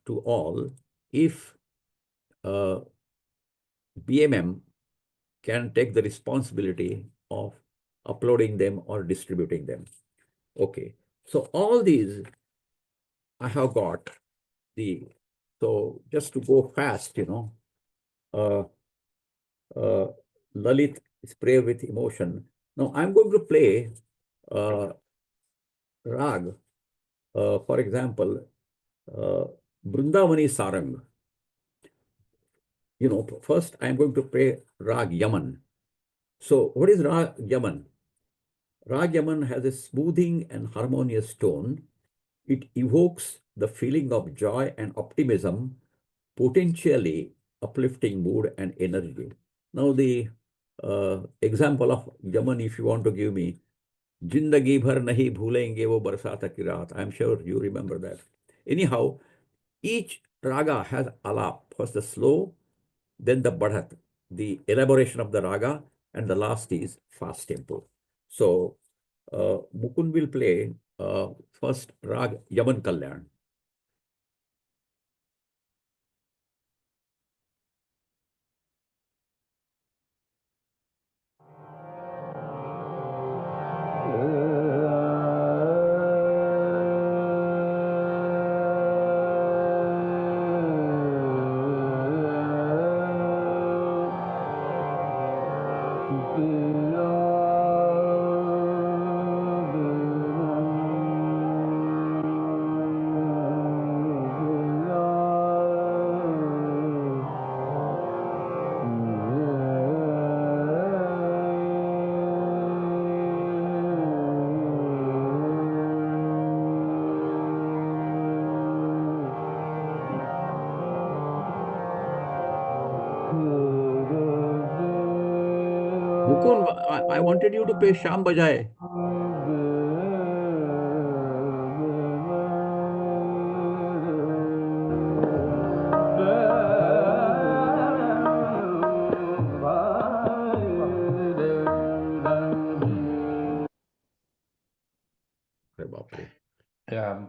to all if BMM can take the responsibility of uploading them or distributing them. Okay, so all these I have got so just to go fast, you know, Lalit is pray with emotion. Now I'm going to play rag, for example, Brindavani Sarang. You know, first I'm going to play rag Yaman. So what is rag Yaman? Rag Yaman has a smoothing and harmonious tone. It evokes the feeling of joy and optimism, potentially uplifting mood and energy. Now, the example of Yaman, if you want to give me, Jindagi bhar nahi bhulenge wo barsata ki raat. I'm sure you remember that. Anyhow, each raga has alap. First the slow, then the badhat, the elaboration of the raga, and the last is fast tempo. So, Mukund will play first rag Yaman Kalyan. Mukund, I wanted you to play Sham Bajaye.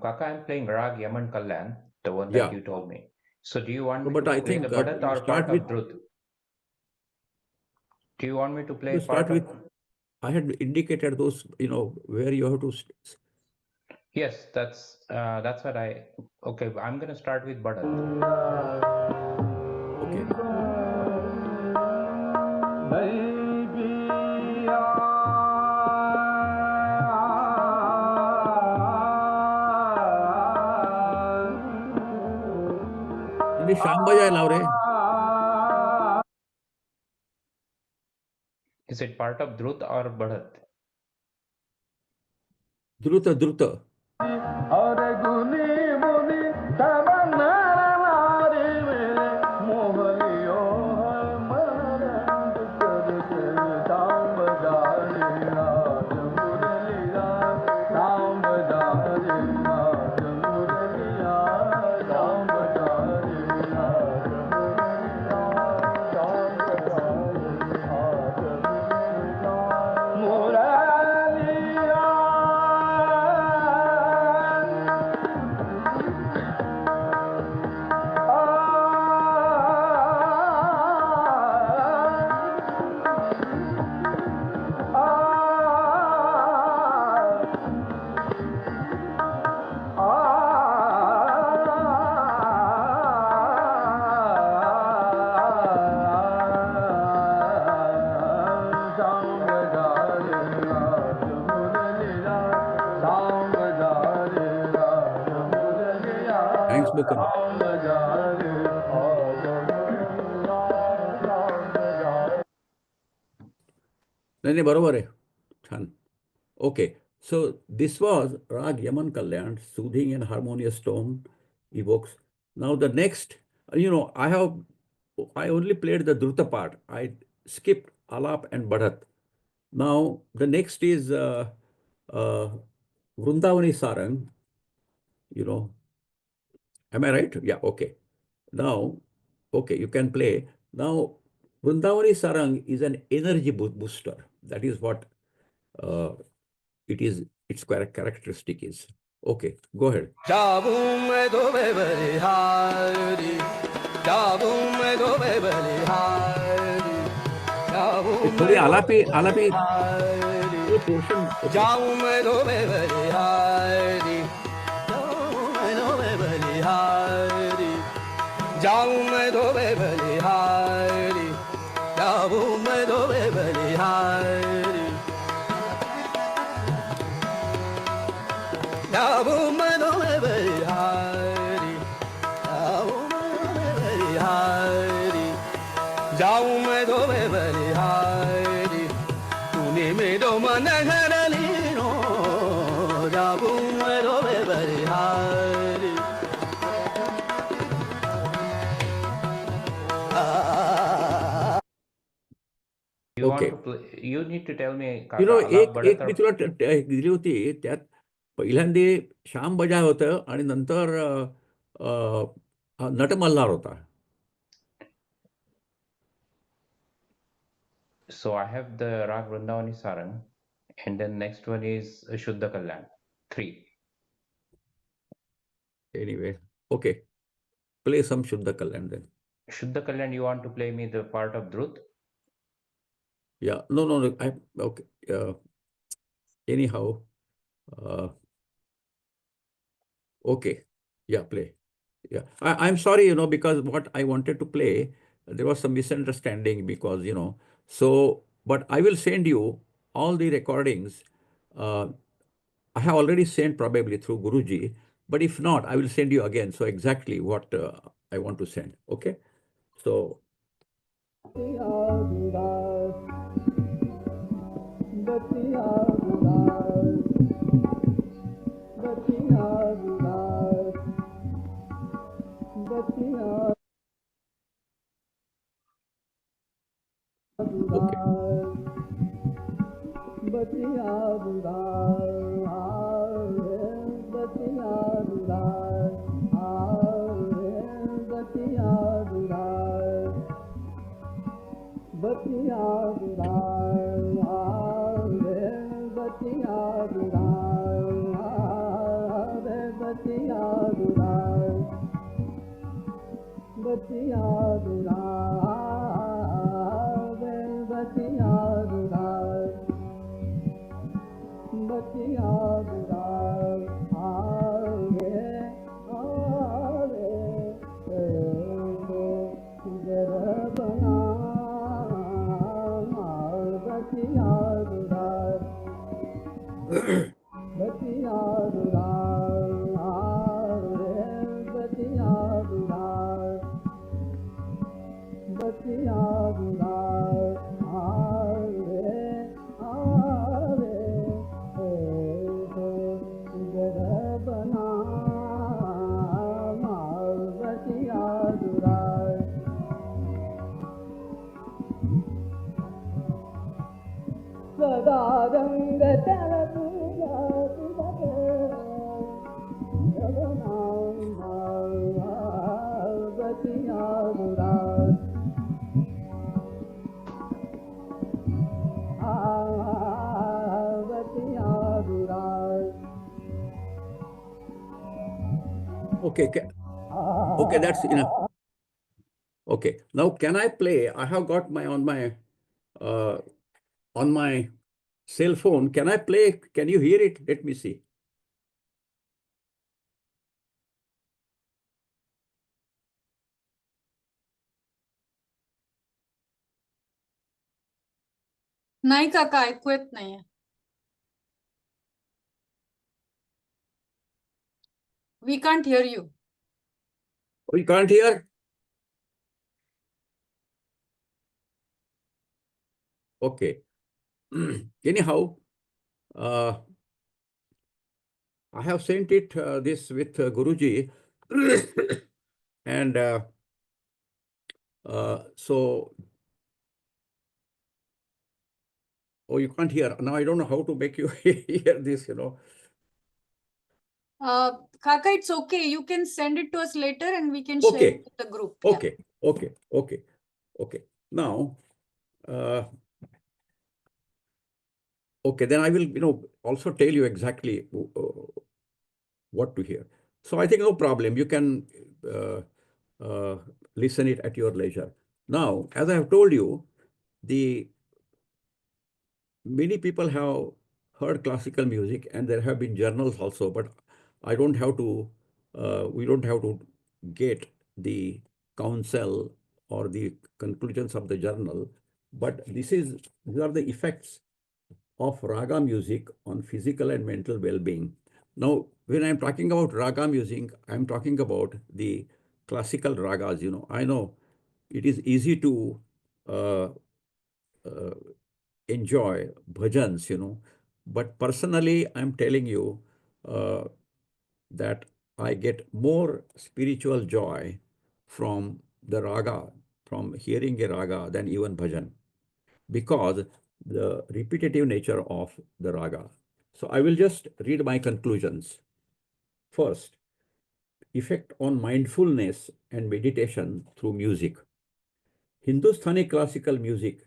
Kaka, I'm playing Rag Yaman Kalyan, the one that Yeah. you told me. So do you want me But to I play think the Bharat you or start part with, of Drut? Do you want me to play you start part of? with, I had indicated those, where you have to. Yes, that's what I. Okay, I'm gonna start with Bharat. Okay. Hindi Sham Bajaye lav re. Is it part of Drut or Bharat? Druta, Druta. Thanks, Mukund. नाही बरोबर आहे. छान. Okay, so this was Rag Yaman Kalyan, soothing and harmonious tone evokes. Now the next, I only played the Druta part. I skipped Alap and Badhat. Now the next is uh, Vrindavani Sarang. Am I right? Yeah, okay. Now, okay, you can play. Now, Vrindavani Sarang is an energy booster. That is what uh, its characteristic is. Okay, go ahead. थोड़ी आलापी portion. You want Okay. to play? You need to tell me, You Kaka, know, Alap, एक Bharat me or तुला दिली होती त्यात पहिल्यांदा श्याम बजाय होतं आणि नंतर नट मल्हार होता. So I have the Rag Vrindavani Sarang, and then next one is Shuddha Kalyan. 3. Anyway, okay. Play some Shuddha Kalyan then. Shuddha Kalyan, you want to play me the part of Drut? Yeah, no. Okay. Anyhow, okay. Yeah, play. Yeah, I'm sorry, because what I wanted to play, there was some misunderstanding because, but I will send you all the recordings. I have already sent probably through Guruji, but if not, I will send you again. So exactly what I want to send. Okay. So. Okay. Okay, okay, that's enough. Okay, now can I play? I have got my on my cell phone. Can I play? Can you hear it? Let me see. नाही काका ऐकू येत नाहीये. We can't hear you. Oh, you can't hear? Okay. Anyhow, I have sent it this with Guruji, and so. Oh, you can't hear. Now I don't know how to make you hear this, Kaka, it's okay. You can send it to us later and we can share it with the group. Okay, yeah. Okay. Now, okay, then I will, also tell you exactly what to hear. So I think no problem. You can listen it at your leisure. Now, as I have told you, many people have heard classical music, and there have been journals also, but I don't have to, we don't have to get the counsel or the conclusions of the journal, but these are the effects of raga music on physical and mental well-being. Now, when I'm talking about raga music, I'm talking about the classical ragas. I know it is easy to uh, uh, enjoy bhajans, but personally, I'm telling you that I get more spiritual joy from the raga, from hearing a raga than even bhajan, because the repetitive nature of the raga. So I will just read my conclusions. First, effect on mindfulness and meditation through music. Hindustani classical music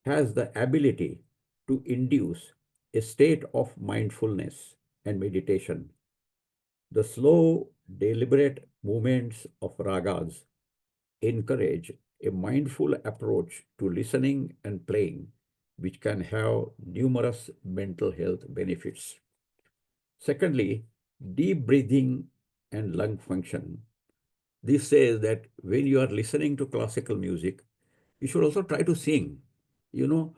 has the ability to induce a state of mindfulness and meditation. The slow, deliberate movements of ragas encourage a mindful approach to listening and playing, which can have numerous mental health benefits. Secondly, deep breathing and lung function. This says that when you are listening to classical music, you should also try to sing, you know,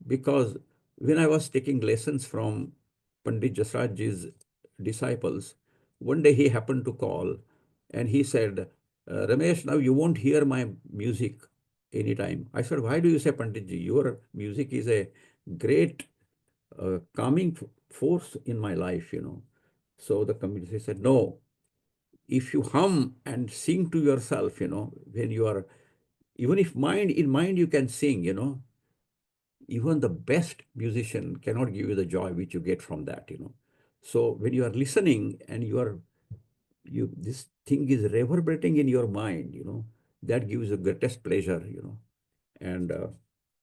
because when I was taking lessons from Pandit Jasrajji's disciples, one day he happened to call and he said, Ramesh, now you won't hear my music anytime. I said, why do you say, Panditji? Your music is a great calming force in my life, So the community said, no, if you hum and sing to yourself, when you are Even if in mind you can sing, you know, even the best musician cannot give you the joy which you get from that, you know. So when you are listening and this thing is reverberating in your mind, you know, that gives the greatest pleasure, you know. And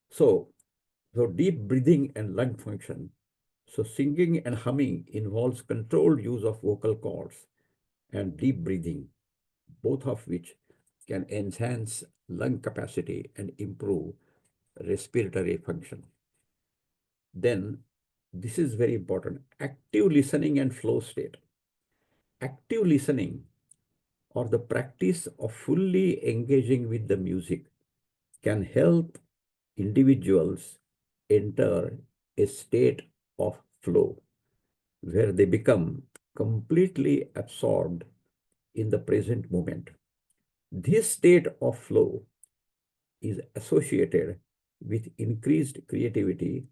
so deep breathing and lung function. So singing and humming involves controlled use of vocal cords and deep breathing, both of which can enhance lung capacity and improve respiratory function. Then, this is very important, active listening and flow state. Active listening, or the practice of fully engaging with the music, can help individuals enter a state of flow where they become completely absorbed in the present moment. This state of flow is associated with increased creativity,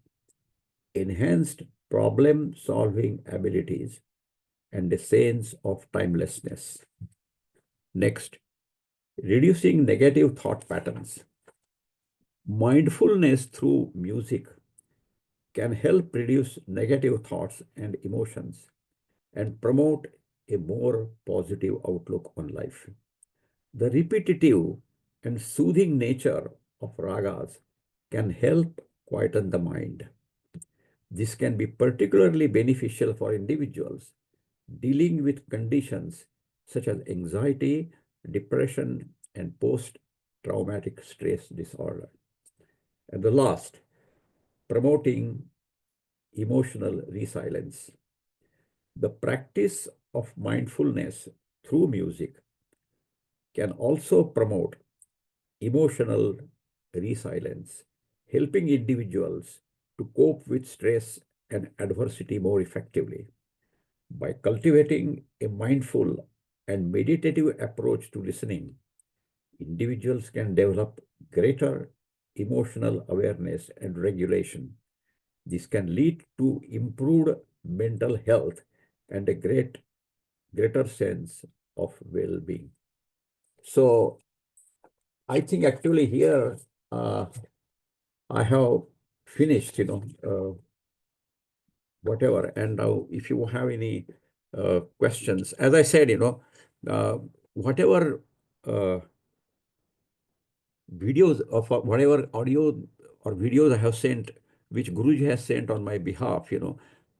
enhanced problem-solving abilities, and a sense of timelessness. Next, reducing negative thought patterns. Mindfulness through music can help reduce negative thoughts and emotions and promote a more positive outlook on life. The repetitive and soothing nature of ragas can help quieten the mind. This can be particularly beneficial for individuals dealing with conditions such as anxiety, depression, and post-traumatic stress disorder. And the last, promoting emotional resilience. The practice of mindfulness through music can also promote emotional resilience, helping individuals to cope with stress and adversity more effectively. By cultivating a mindful and meditative approach to listening, individuals can develop greater emotional awareness and regulation. This can lead to improved mental health and a greater sense of well-being. So I think actually here I have finished, whatever. And now if you have any questions, as I said, whatever videos of whatever audio or videos I have sent, which Guruji has sent on my behalf,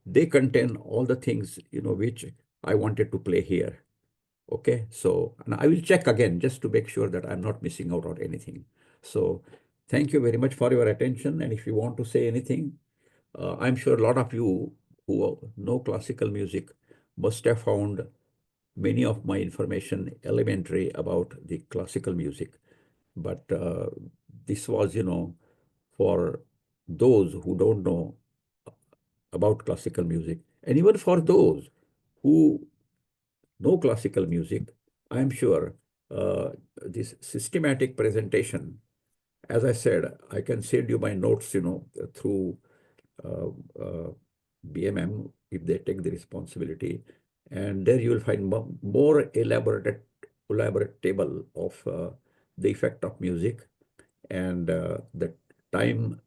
they contain all the things, which I wanted to play here. Okay, so and I will check again just to make sure that I'm not missing out on anything. So thank you very much for your attention. And if you want to say anything, I'm sure a lot of you who know classical music must have found many of my information elementary about the classical music. But this was, for those who don't know about classical music. And even for those who know classical music, I'm sure this systematic presentation, as I said, I can send you my notes, through BMM if they take the responsibility. And there you will find more elaborate table of the effect of music and the time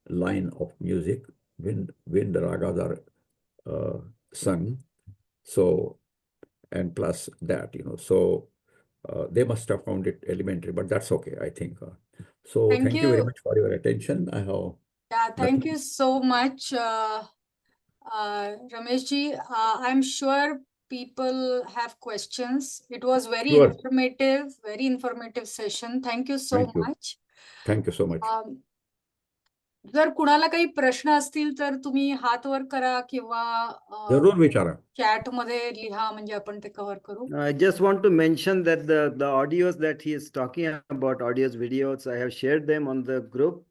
line of music when the ragas are sung. So, and plus that, so they must have found it elementary, but that's okay, I think. So thank you very much for your attention. I have Thank you so much, Rameshji. I'm sure people have questions. It was very informative session. Thank you so much. Thank you so much. जर कुणाला काही प्रश्न असतील तर तुम्ही हात वर करा किंवा जरूर विचारा. चॅट मध्ये लिहा म्हणजे आपण ते कव्हर करू. I just want to mention that the audios that he is talking about, audios, videos, I have shared them on the group.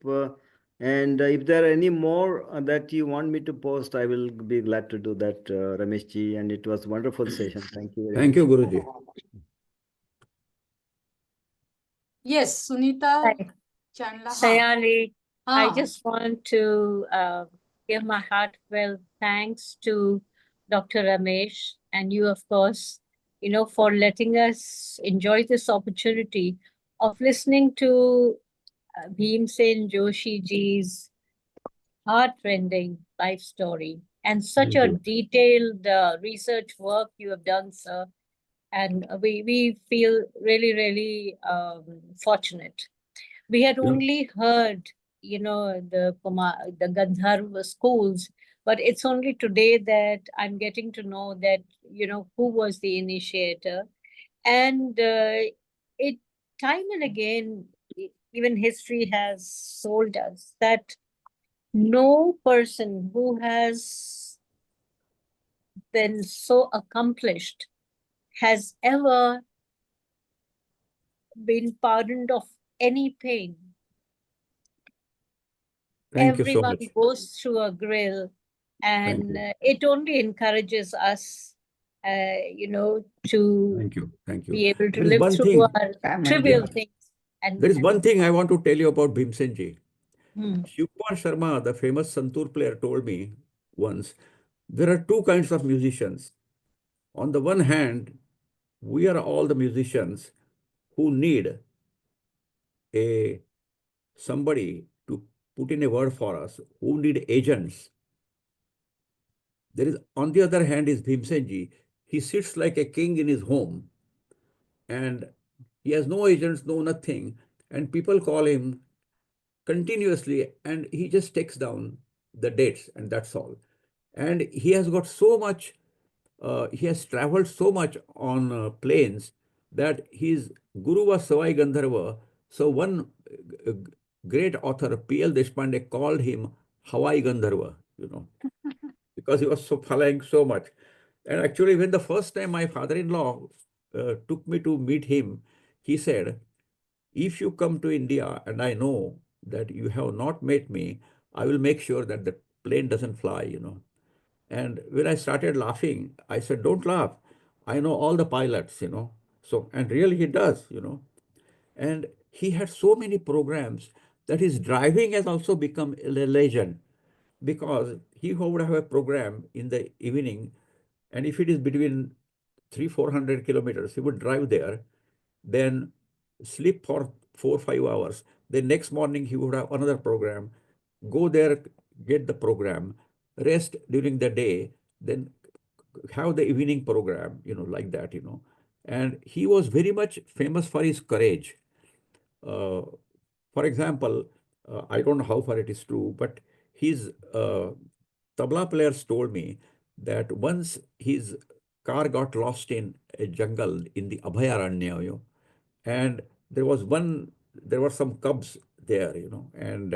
And if there are any more that you want me to post, I will be glad to do that, Rameshji. And it was a wonderful session. Thank you very much. Thank you, Guruji. Yes, Sunita. Sayali, I just want to give my heartfelt thanks to Dr. Ramesh and you, of course, for letting us enjoy this opportunity of listening to Bhimsen Joshi ji's heart-rending life story and such a detailed research work you have done, sir. And we feel really, really fortunate. We had only heard, the Gandharva schools, but it's only today that I'm getting to know that, who was the initiator. And it time and again, even history has told us that no person who has been so accomplished has ever been pardoned of any pain. Thank you so Everyone much. goes through a grill, and it only encourages us, to Thank you. be able to There is live one through thing. our trivial things. And There is one thing I want to tell you about Bhimsenji. Hmm. Shivkumar Sharma, the famous Santoor player, told me once, there are two kinds of musicians. On the one hand, we are all the musicians who need somebody to put in a word for us, who need agents. There is, on the other hand, is Bhimsenji. He sits like a king in his home, and he has no agents, no nothing, and people call him continuously, and he just takes down the dates, and that's all. And he has got so much, he has traveled so much on planes that his guru was Sawai Gandharva. So one great author, P.L. Deshpande, called him Hawaii Gandharva, because he was so following so much. And actually, when the first time my father-in-law took me to meet him, he said, if you come to India and I know that you have not met me, I will make sure that the plane doesn't fly. And when I started laughing, I said, don't laugh. I know all the pilots. So, and really he does. And he had so many programs that his driving has also become a legend, because he would have a program in the evening, and if it is between 300-400 kilometers, he would drive there, then sleep for 4-5 hours. Then next morning he would have another program, go there, get the program, rest during the day, then have the evening program, like that. And he was very much famous for his courage. For example, I don't know how far it is true, but his tabla players told me that once his car got lost in a jungle in the Abhayaranya, and there were some cubs there, and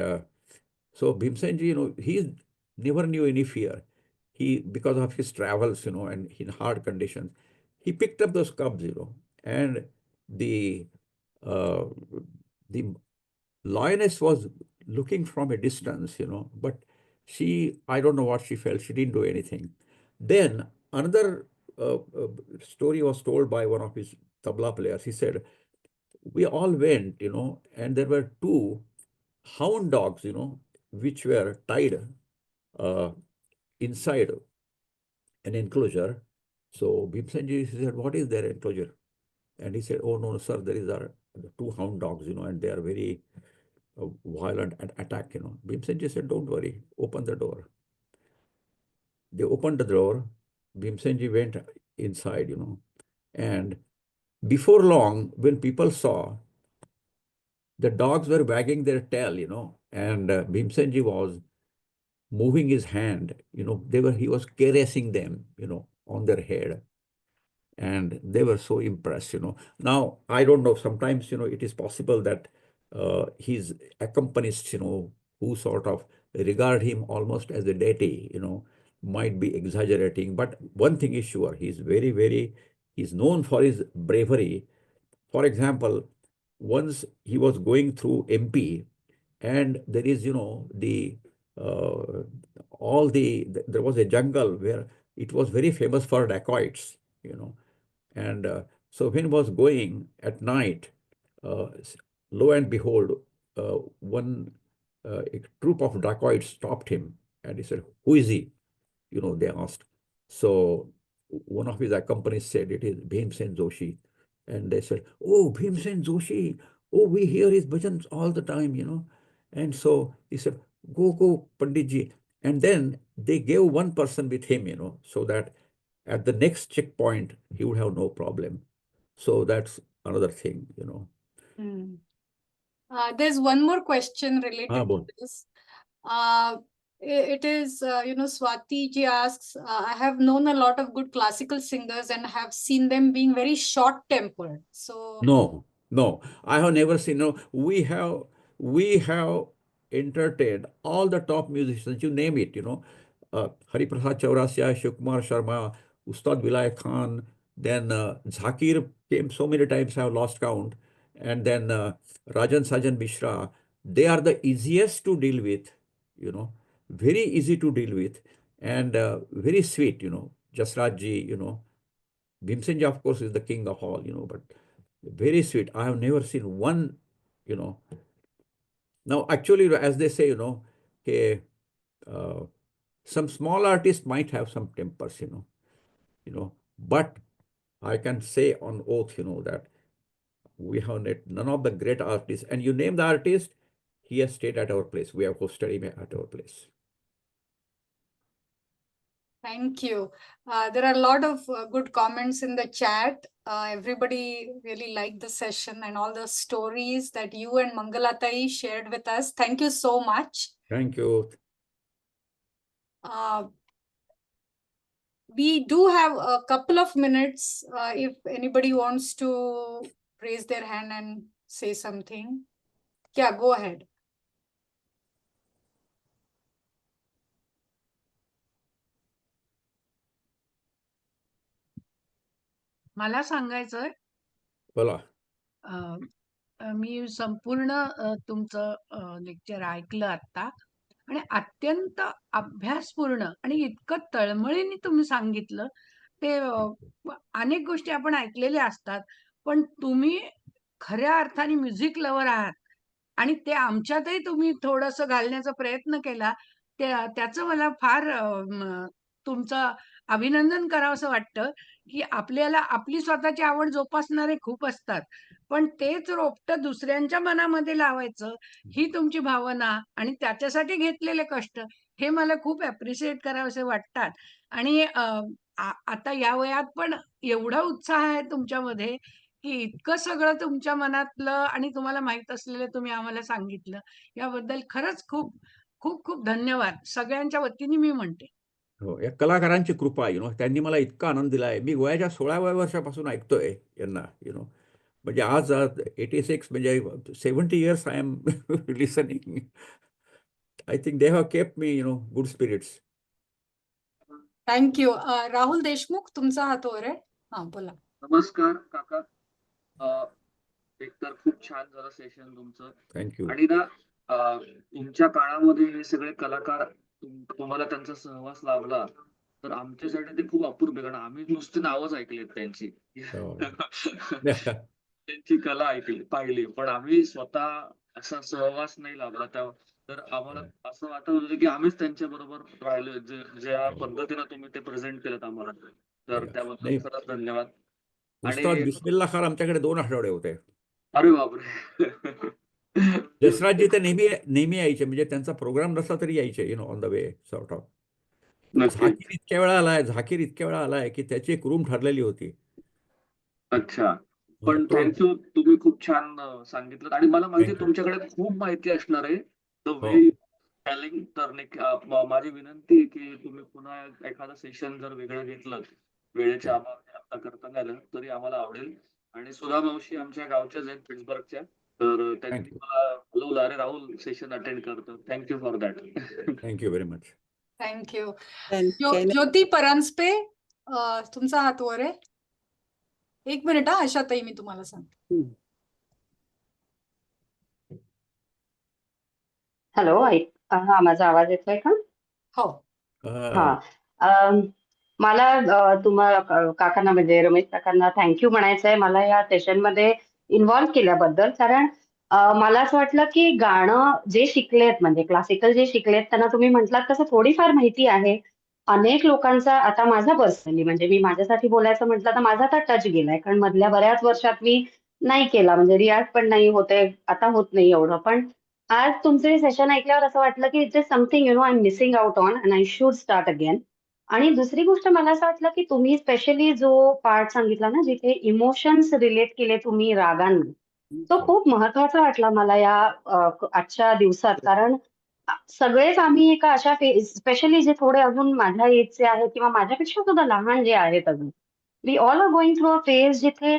so Bhimsenji, he never knew any fear. Because of his travels, and in hard conditions, he picked up those cubs, and the uh, the lioness was looking from a distance, but I don't know what she felt. She didn't do anything. Then another story was told by one of his tabla players. He said, we all went, and there were two hound dogs, which were tied uh, inside an enclosure. So Bhimsenji said, what is their enclosure? And he said, oh, no, sir, there is our two hound dogs, and they are very violent and attack. Bhimsenji said, don't worry, open the door. They opened the door. Bhimsenji went inside, and before long, when people saw, the dogs were wagging their tail, and Bhimsenji was moving his hand, he was caressing them, on their head. And they were so impressed. Now, I don't know, sometimes, it is possible that his accompanists, who sort of regard him almost as a deity, might be exaggerating. But one thing is sure, he's known for his bravery. For example, once he was going through MP, and there is, uh, there was a jungle where it was very famous for dacoits. And so when he was going at night, uh, lo and behold, one a troop of dacoits stopped him, and he said, who is he? They asked. So one of his accompanies said, it is Bhimsen Joshi. And they said, oh, Bhimsen Joshi, oh, we hear his bhajans all the time, And so he said, go, Panditji. And then they gave one person with him, so that at the next checkpoint, he would have no problem. So that's another thing, There's one more question related to bon. this. It is, Swati ji asks, I have known a lot of good classical singers and have seen them being very short-tempered. So No, I have never seen. No, we have entertained all the top musicians. You name it. Hari Prasad Chaurasia, Shivkumar Sharma, Ustad Vilay Khan. Then Zakir came so many times I have lost count. And then Rajan Sajan Mishra. They are the easiest to deal with. Very easy to deal with, and very sweet. Jasraj ji. Bhimsen ji, of course, is the king of all. But very sweet. I have never seen one, Now, actually, as they say, okay, some small artists might have some tempers, but I can say on oath, that we have none of the great artists. And you name the artist, he has stayed at our place. We have hosted him at our place. thank you. There are a lot of good comments in the chat. Everybody really liked the session and all the stories that you and Mangala Tai shared with us. Thank you so much. Thank you. We do have a couple of minutes if anybody wants to raise their hand and say something. Yeah, go ahead. मला सांगायचंय बोला. मी संपूर्ण तुमचं lecture ऐकलं आता आणि अत्यंत अभ्यासपूर्ण आणि इतकं तळमळीने तुम्ही सांगितलं ते अनेक गोष्टी आपण ऐकलेल्या असतात पण तुम्ही खऱ्या अर्थाने म्युझिक लवर आहात आणि ते आमच्यातही तुम्ही थोडंसं घालण्याचा प्रयत्न केला त्याचं मला फार तुमचं अभिनंदन करावंसं वाटतं की आपल्याला आपली स्वतःची आवड जोपासणारे खूप असतात पण तेच रोपटं दुसऱ्यांच्या मनामध्ये लावायचं ही तुमची भावना आणि त्याच्यासाठी घेतलेले कष्ट हे मला खूप अप्रिशिएट करावेसे वाटतात आणि आता या वयात पण एवढा उत्साह आहे तुमच्यामध्ये की इतकं सगळं तुमच्या मनातलं आणि तुम्हाला माहित असलेलं तुम्ही आम्हाला सांगितलं याबद्दल खरंच खूप खूप खूप धन्यवाद सगळ्यांच्या वतीने मी म्हणते. हो, या कलाकारांची कृपा त्यांनी मला इतका आनंद दिलाय. मी वयाच्या 16व्या वर्षापासून ऐकतोय यांना म्हणजे आज 86 म्हणजे 70 years I am listening. I think they have kept me good spirits. Thank you. Rahul Deshmukh तुमचा हात वर आहे. हा बोला. नमस्कार काका. एकतर खूप छान झालं सेशन तुमचं. थँक्यू. आणि ना तुमच्या काळामध्ये हे सगळे कलाकार तुम्हाला त्यांचा सहवास लाभला तर आमच्यासाठी ते खूप अपूर्व कारण आम्ही नुसती नावच ऐकलीत त्यांची त्यांची कला ऐकली पाहिली पण आम्ही स्वतः असा सहवास नाही लाभला तर आम्हाला असं वाटत होतं की आम्हीच त्यांच्या बरोबर राहिलो ज्या पद्धतीने तुम्ही ते प्रेझेंट केलं आम्हाला तर त्याबद्दल खरंच धन्यवाद. आणि बिस्मिल्ला खान आमच्याकडे 2 आठवडे होते. अरे बापरे. जसराजजी ते नेहमी यायचे म्हणजे त्यांचा प्रोग्राम नसला तरी यायचे on the way sort of. Zakir इतक्या वेळा आलाय की त्याची एक रूम ठरलेली होती. अच्छा पण थँक्यू तुम्ही खूप छान सांगितलं आणि मला माहिती तुमच्याकडे खूप माहिती असणार आहे द वे टेलिंग तर माझी विनंती आहे की तुम्ही पुन्हा एखादं सेशन जर वेगळं घेतलं वेळेच्या अभावाने आता करता नाही आलं तरी आम्हाला आवडेल. आणि सुधा मावशी आमच्या गावच्याच आहेत पिट्सबर्गच्या तर त्यांनी मला बोलवलं अरे राहुल सेशन अटेंड करतो. Thank you for that. Thank you very much. Thank you. Jyoti Paranjape तुमचा हात वर आहे. 1 मिनिट आशाताई मी तुम्हाला सांगते. हॅलो हा माझा आवाज येतोय का? हो. हा मला तुम्हाला काकांना म्हणजे रमेश काकांना थँक्यू म्हणायचंय मला या सेशन मध्ये इन्व्हॉल्व्ह केल्याबद्दल. कारण मला असं वाटलं की गाणं जे शिकलेत म्हणजे क्लासिकल जे शिकलेत त्यांना तुम्ही म्हटलात तसं थोडीफार माहिती आहे. अनेक लोकांचा आता माझा पर्सनली म्हणजे मी माझ्यासाठी बोलायचं म्हटलं तर माझा आता टच गेलाय कारण मधल्या बऱ्याच वर्षात मी नाही केला, म्हणजे रियाज पण नाही होते, आता होत नाही एवढं. पण आज तुमचे सेशन ऐकल्यावर असं वाटलं की it is something I am missing out on and I should start again. आणि दुसरी गोष्ट मला असं वाटलं की तुम्ही स्पेशली जो पार्ट सांगितला ना, जिथे इमोशन्स रिलेट केले तुम्ही रागांना, तो खूप महत्वाचा वाटला मला या आजच्या दिवसात. कारण सगळेच आम्ही एका अशा स्पेशली जे थोडे अजून माझ्या एजचे आहेत किंवा माझ्यापेक्षा सुद्धा लहान जे आहेत अजून, we all are going through a phase जिथे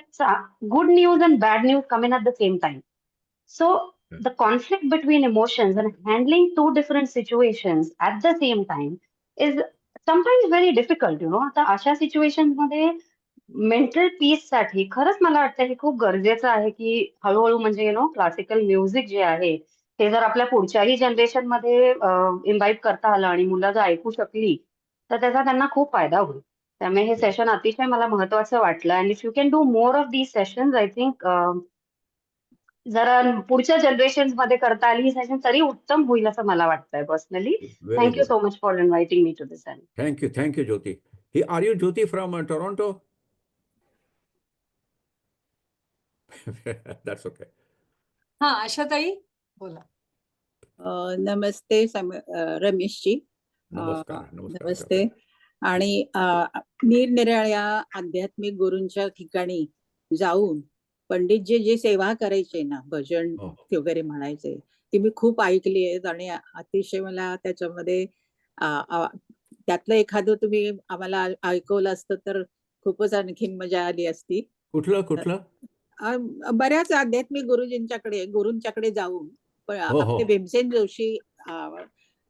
good news and bad news come in at the same time. So the conflict between emotions and handling two different situations at the same time is sometimes very difficult, आता अशा situation मध्ये mental peace साठी खरंच मला वाटतं की खूप गरजेचं आहे की हळूहळू म्हणजे क्लासिकल म्युझिक जे आहे ते जर आपल्या पुढच्याही जनरेशन मध्ये इन्व्हाइट करता आलं आणि मुलं जर ऐकू शकली तर त्याचा त्यांना खूप फायदा होईल. त्यामुळे हे सेशन अतिशय मला महत्वाचं वाटलं. And if you can do more of these sessions I think जरा पुढच्या जनरेशन मध्ये करता आली ही सेशन तरी उत्तम होईल असं मला वाटतंय personally. Very thank you good. So much for inviting me to this. Thank you, Jyoti. Hey, are you Jyoti from Toronto? That's okay. हा, आशाताई बोला. नमस्ते रमेशजी. नमस्कार. नमस्कार. नमस्ते. आणि निरनिराळ्या आध्यात्मिक गुरूंच्या ठिकाणी जाऊन पंडितजी जे सेवा करायचे ना, भजन वगैरे म्हणायचे, ती मी खूप ऐकली आहेत आणि अतिशय मला त्याच्यामध्ये त्यातलं एखादं तुम्ही आम्हाला ऐकवलं असतं तर खूपच आणखीन मजा आली असती. कुठलं? बऱ्याच आध्यात्मिक गुरूंच्याकडे जाऊन आपले भीमसेन जोशी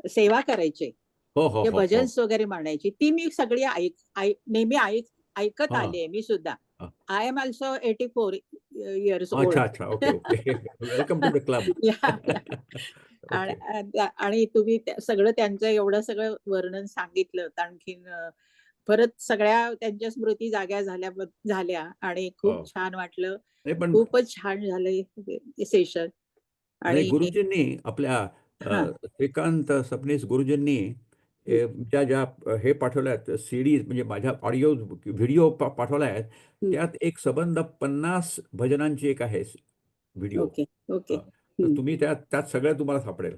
सेवा करायचे, जे भजन्स वगैरे म्हणायची, ती मी सगळी नेहमी ऐकत आले मी सुद्धा. I am also 84 years old. अच्छा. Okay. Welcome to the club. आणि तुम्ही सगळं त्यांचं एवढं सगळं वर्णन सांगितलं, आणखीन परत सगळ्या त्यांच्या स्मृती जाग्या झाल्या आणि खूप छान वाटलं. खूपच छान झालं सेशन. आणि गुरुजींनी आपल्या श्रीकांत सबनीस गुरुजींनी ज्या हे पाठवल्यात सीडीज, म्हणजे माझ्या ऑडिओ व्हिडिओ पाठवल्या आहेत, त्यात एक सबंध 50 भजनांची एक आहे व्हिडिओ. तर तुम्ही त्यात सगळं तुम्हाला सापडेल.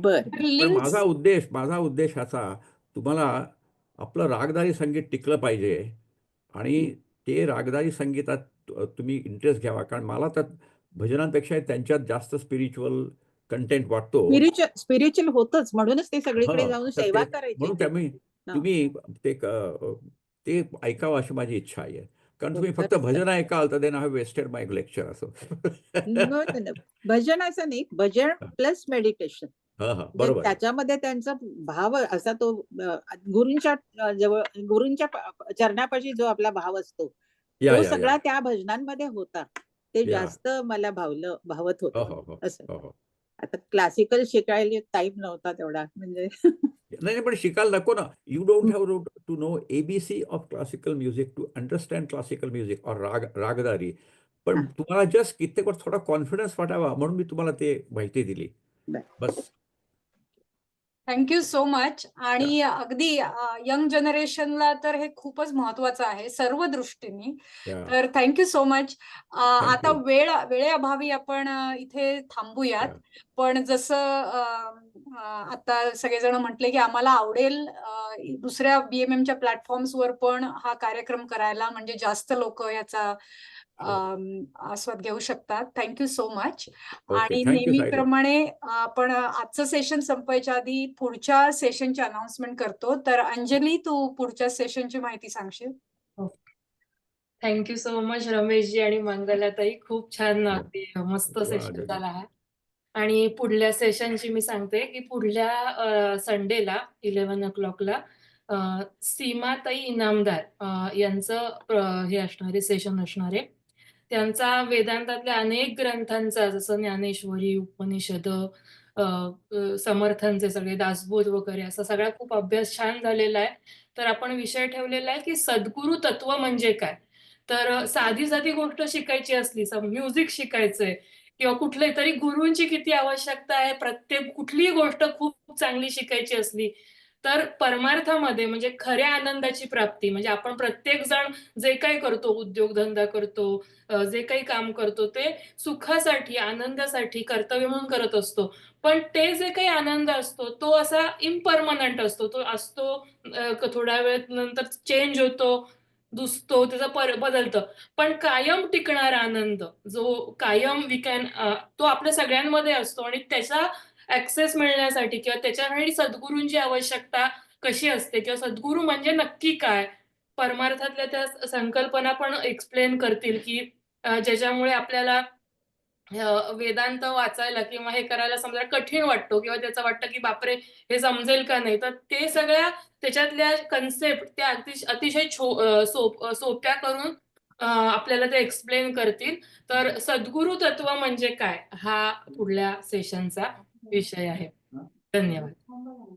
पण माझा उद्देश ह्याचा, तुम्हाला आपलं रागदारी संगीत टिकलं पाहिजे आणि ते रागदारी संगीतात तुम्ही इंटरेस्ट घ्यावा. कारण मला तर भजनांपेक्षा त्यांच्यात जास्त स्पिरिच्युअल कंटेंट वाटतो. स्पिरिच्युअल होतच, म्हणूनच ते सगळीकडे जाऊन सेवा करायची. म्हणून तुम्ही ते ऐकावं अशी माझी इच्छा आहे. कारण तुम्ही फक्त भजन ऐकाल तर then I have wasted my lecture. असं भजन असं नाही, भजन प्लस मेडिटेशन. बरोबर. त्याच्यामध्ये त्यांचा भाव असा, तो गुरूंच्या जवळ, गुरूंच्या चरणापाशी जो आपला भाव असतो तो सगळा त्या भजनांमध्ये होता. ते जास्त मला भावत होतं असं. आता क्लासिकल शिकायला टाइम नव्हता तेवढा, म्हणजे नाही, पण शिकायला नको ना. You don't have to know ABC of classical music to understand classical music और रागदारी. पण तुम्हाला जस्ट कित्येक थोडा कॉन्फिडन्स वाटावा म्हणून मी तुम्हाला ते माहिती दिली, बस. Thank you so much. आणि अगदी यंग जनरेशनला तर हे खूपच महत्वाचं आहे सर्व दृष्टीने. तर थँक्यू सो मच. आता वेळेअभावी आपण इथे थांबूयात. पण जसं आता सगळेजण म्हटले की आम्हाला आवडेल दुसऱ्या BMMच्या प्लॅटफॉर्म्सवर पण हा कार्यक्रम करायला, म्हणजे जास्त लोक याचा आस्वाद घेऊ शकतात. Thank you so much. आणि नेहमीप्रमाणे आपण आजचं सेशन संपायच्या आधी पुढच्या सेशनची अनाउन्समेंट करतो. तर अंजली, तू पुढच्या सेशनची माहिती सांगशील? थँक्यू सो मच रमेशजी आणि मंगलाताई. खूप छान मस्त सेशन झाला आहे. आणि पुढल्या सेशनची मी सांगते की पुढल्या संडेला 11 o'clockला सीमाताई इनामदार यांचं हे असणारे सेशन असणारे. त्यांचा वेदांतातल्या अनेक ग्रंथांचा, जसं ज्ञानेश्वरी, उपनिषद, समर्थांचे सगळे दासबोध वगैरे, असा सगळा खूप अभ्यास छान झालेला आहे. तर आपण विषय ठेवलेला आहे की सद्गुरु तत्व म्हणजे काय. तर साधी गोष्ट शिकायची असली, म्युझिक शिकायचंय किंवा कुठले तरी, गुरूंची किती आवश्यकता आहे. कुठलीही गोष्ट खूप चांगली शिकायची असली तर परमार्थामध्ये म्हणजे खऱ्या आनंदाची प्राप्ती, म्हणजे आपण प्रत्येक जण जे काही करतो, उद्योगधंदा करतो, जे काही काम करतो ते सुखासाठी, आनंदासाठी, कर्तव्य म्हणून करत असतो. पण ते जे काही आनंद असतो तो असा इम्परमनंट असतो. तो असतो, थोड्या वेळ नंतर चेंज होतो, दुसतो, त्याचं बदलतं. पण कायम टिकणारा आनंद जो कायम तो आपल्या सगळ्यांमध्ये असतो आणि त्याचा ऍक्सेस मिळण्यासाठी किंवा त्याच्यासाठी सद्गुरूंची आवश्यकता कशी असते किंवा सद्गुरू म्हणजे नक्की काय, परमार्थातल्या त्या संकल्पना पण एक्सप्लेन करतील की ज्याच्यामुळे आपल्याला वेदांत वाचायला किंवा हे करायला समजा कठीण वाटतो किंवा त्याचं वाटतं की बापरे हे समजेल का नाही, तर ते सगळ्या त्याच्यातल्या कन्सेप्ट त्या अतिशय सोप्या करून आपल्याला ते एक्सप्लेन करतील. तर सद्गुरु तत्व म्हणजे काय हा पुढल्या सेशनचा विषय आहे. धन्यवाद.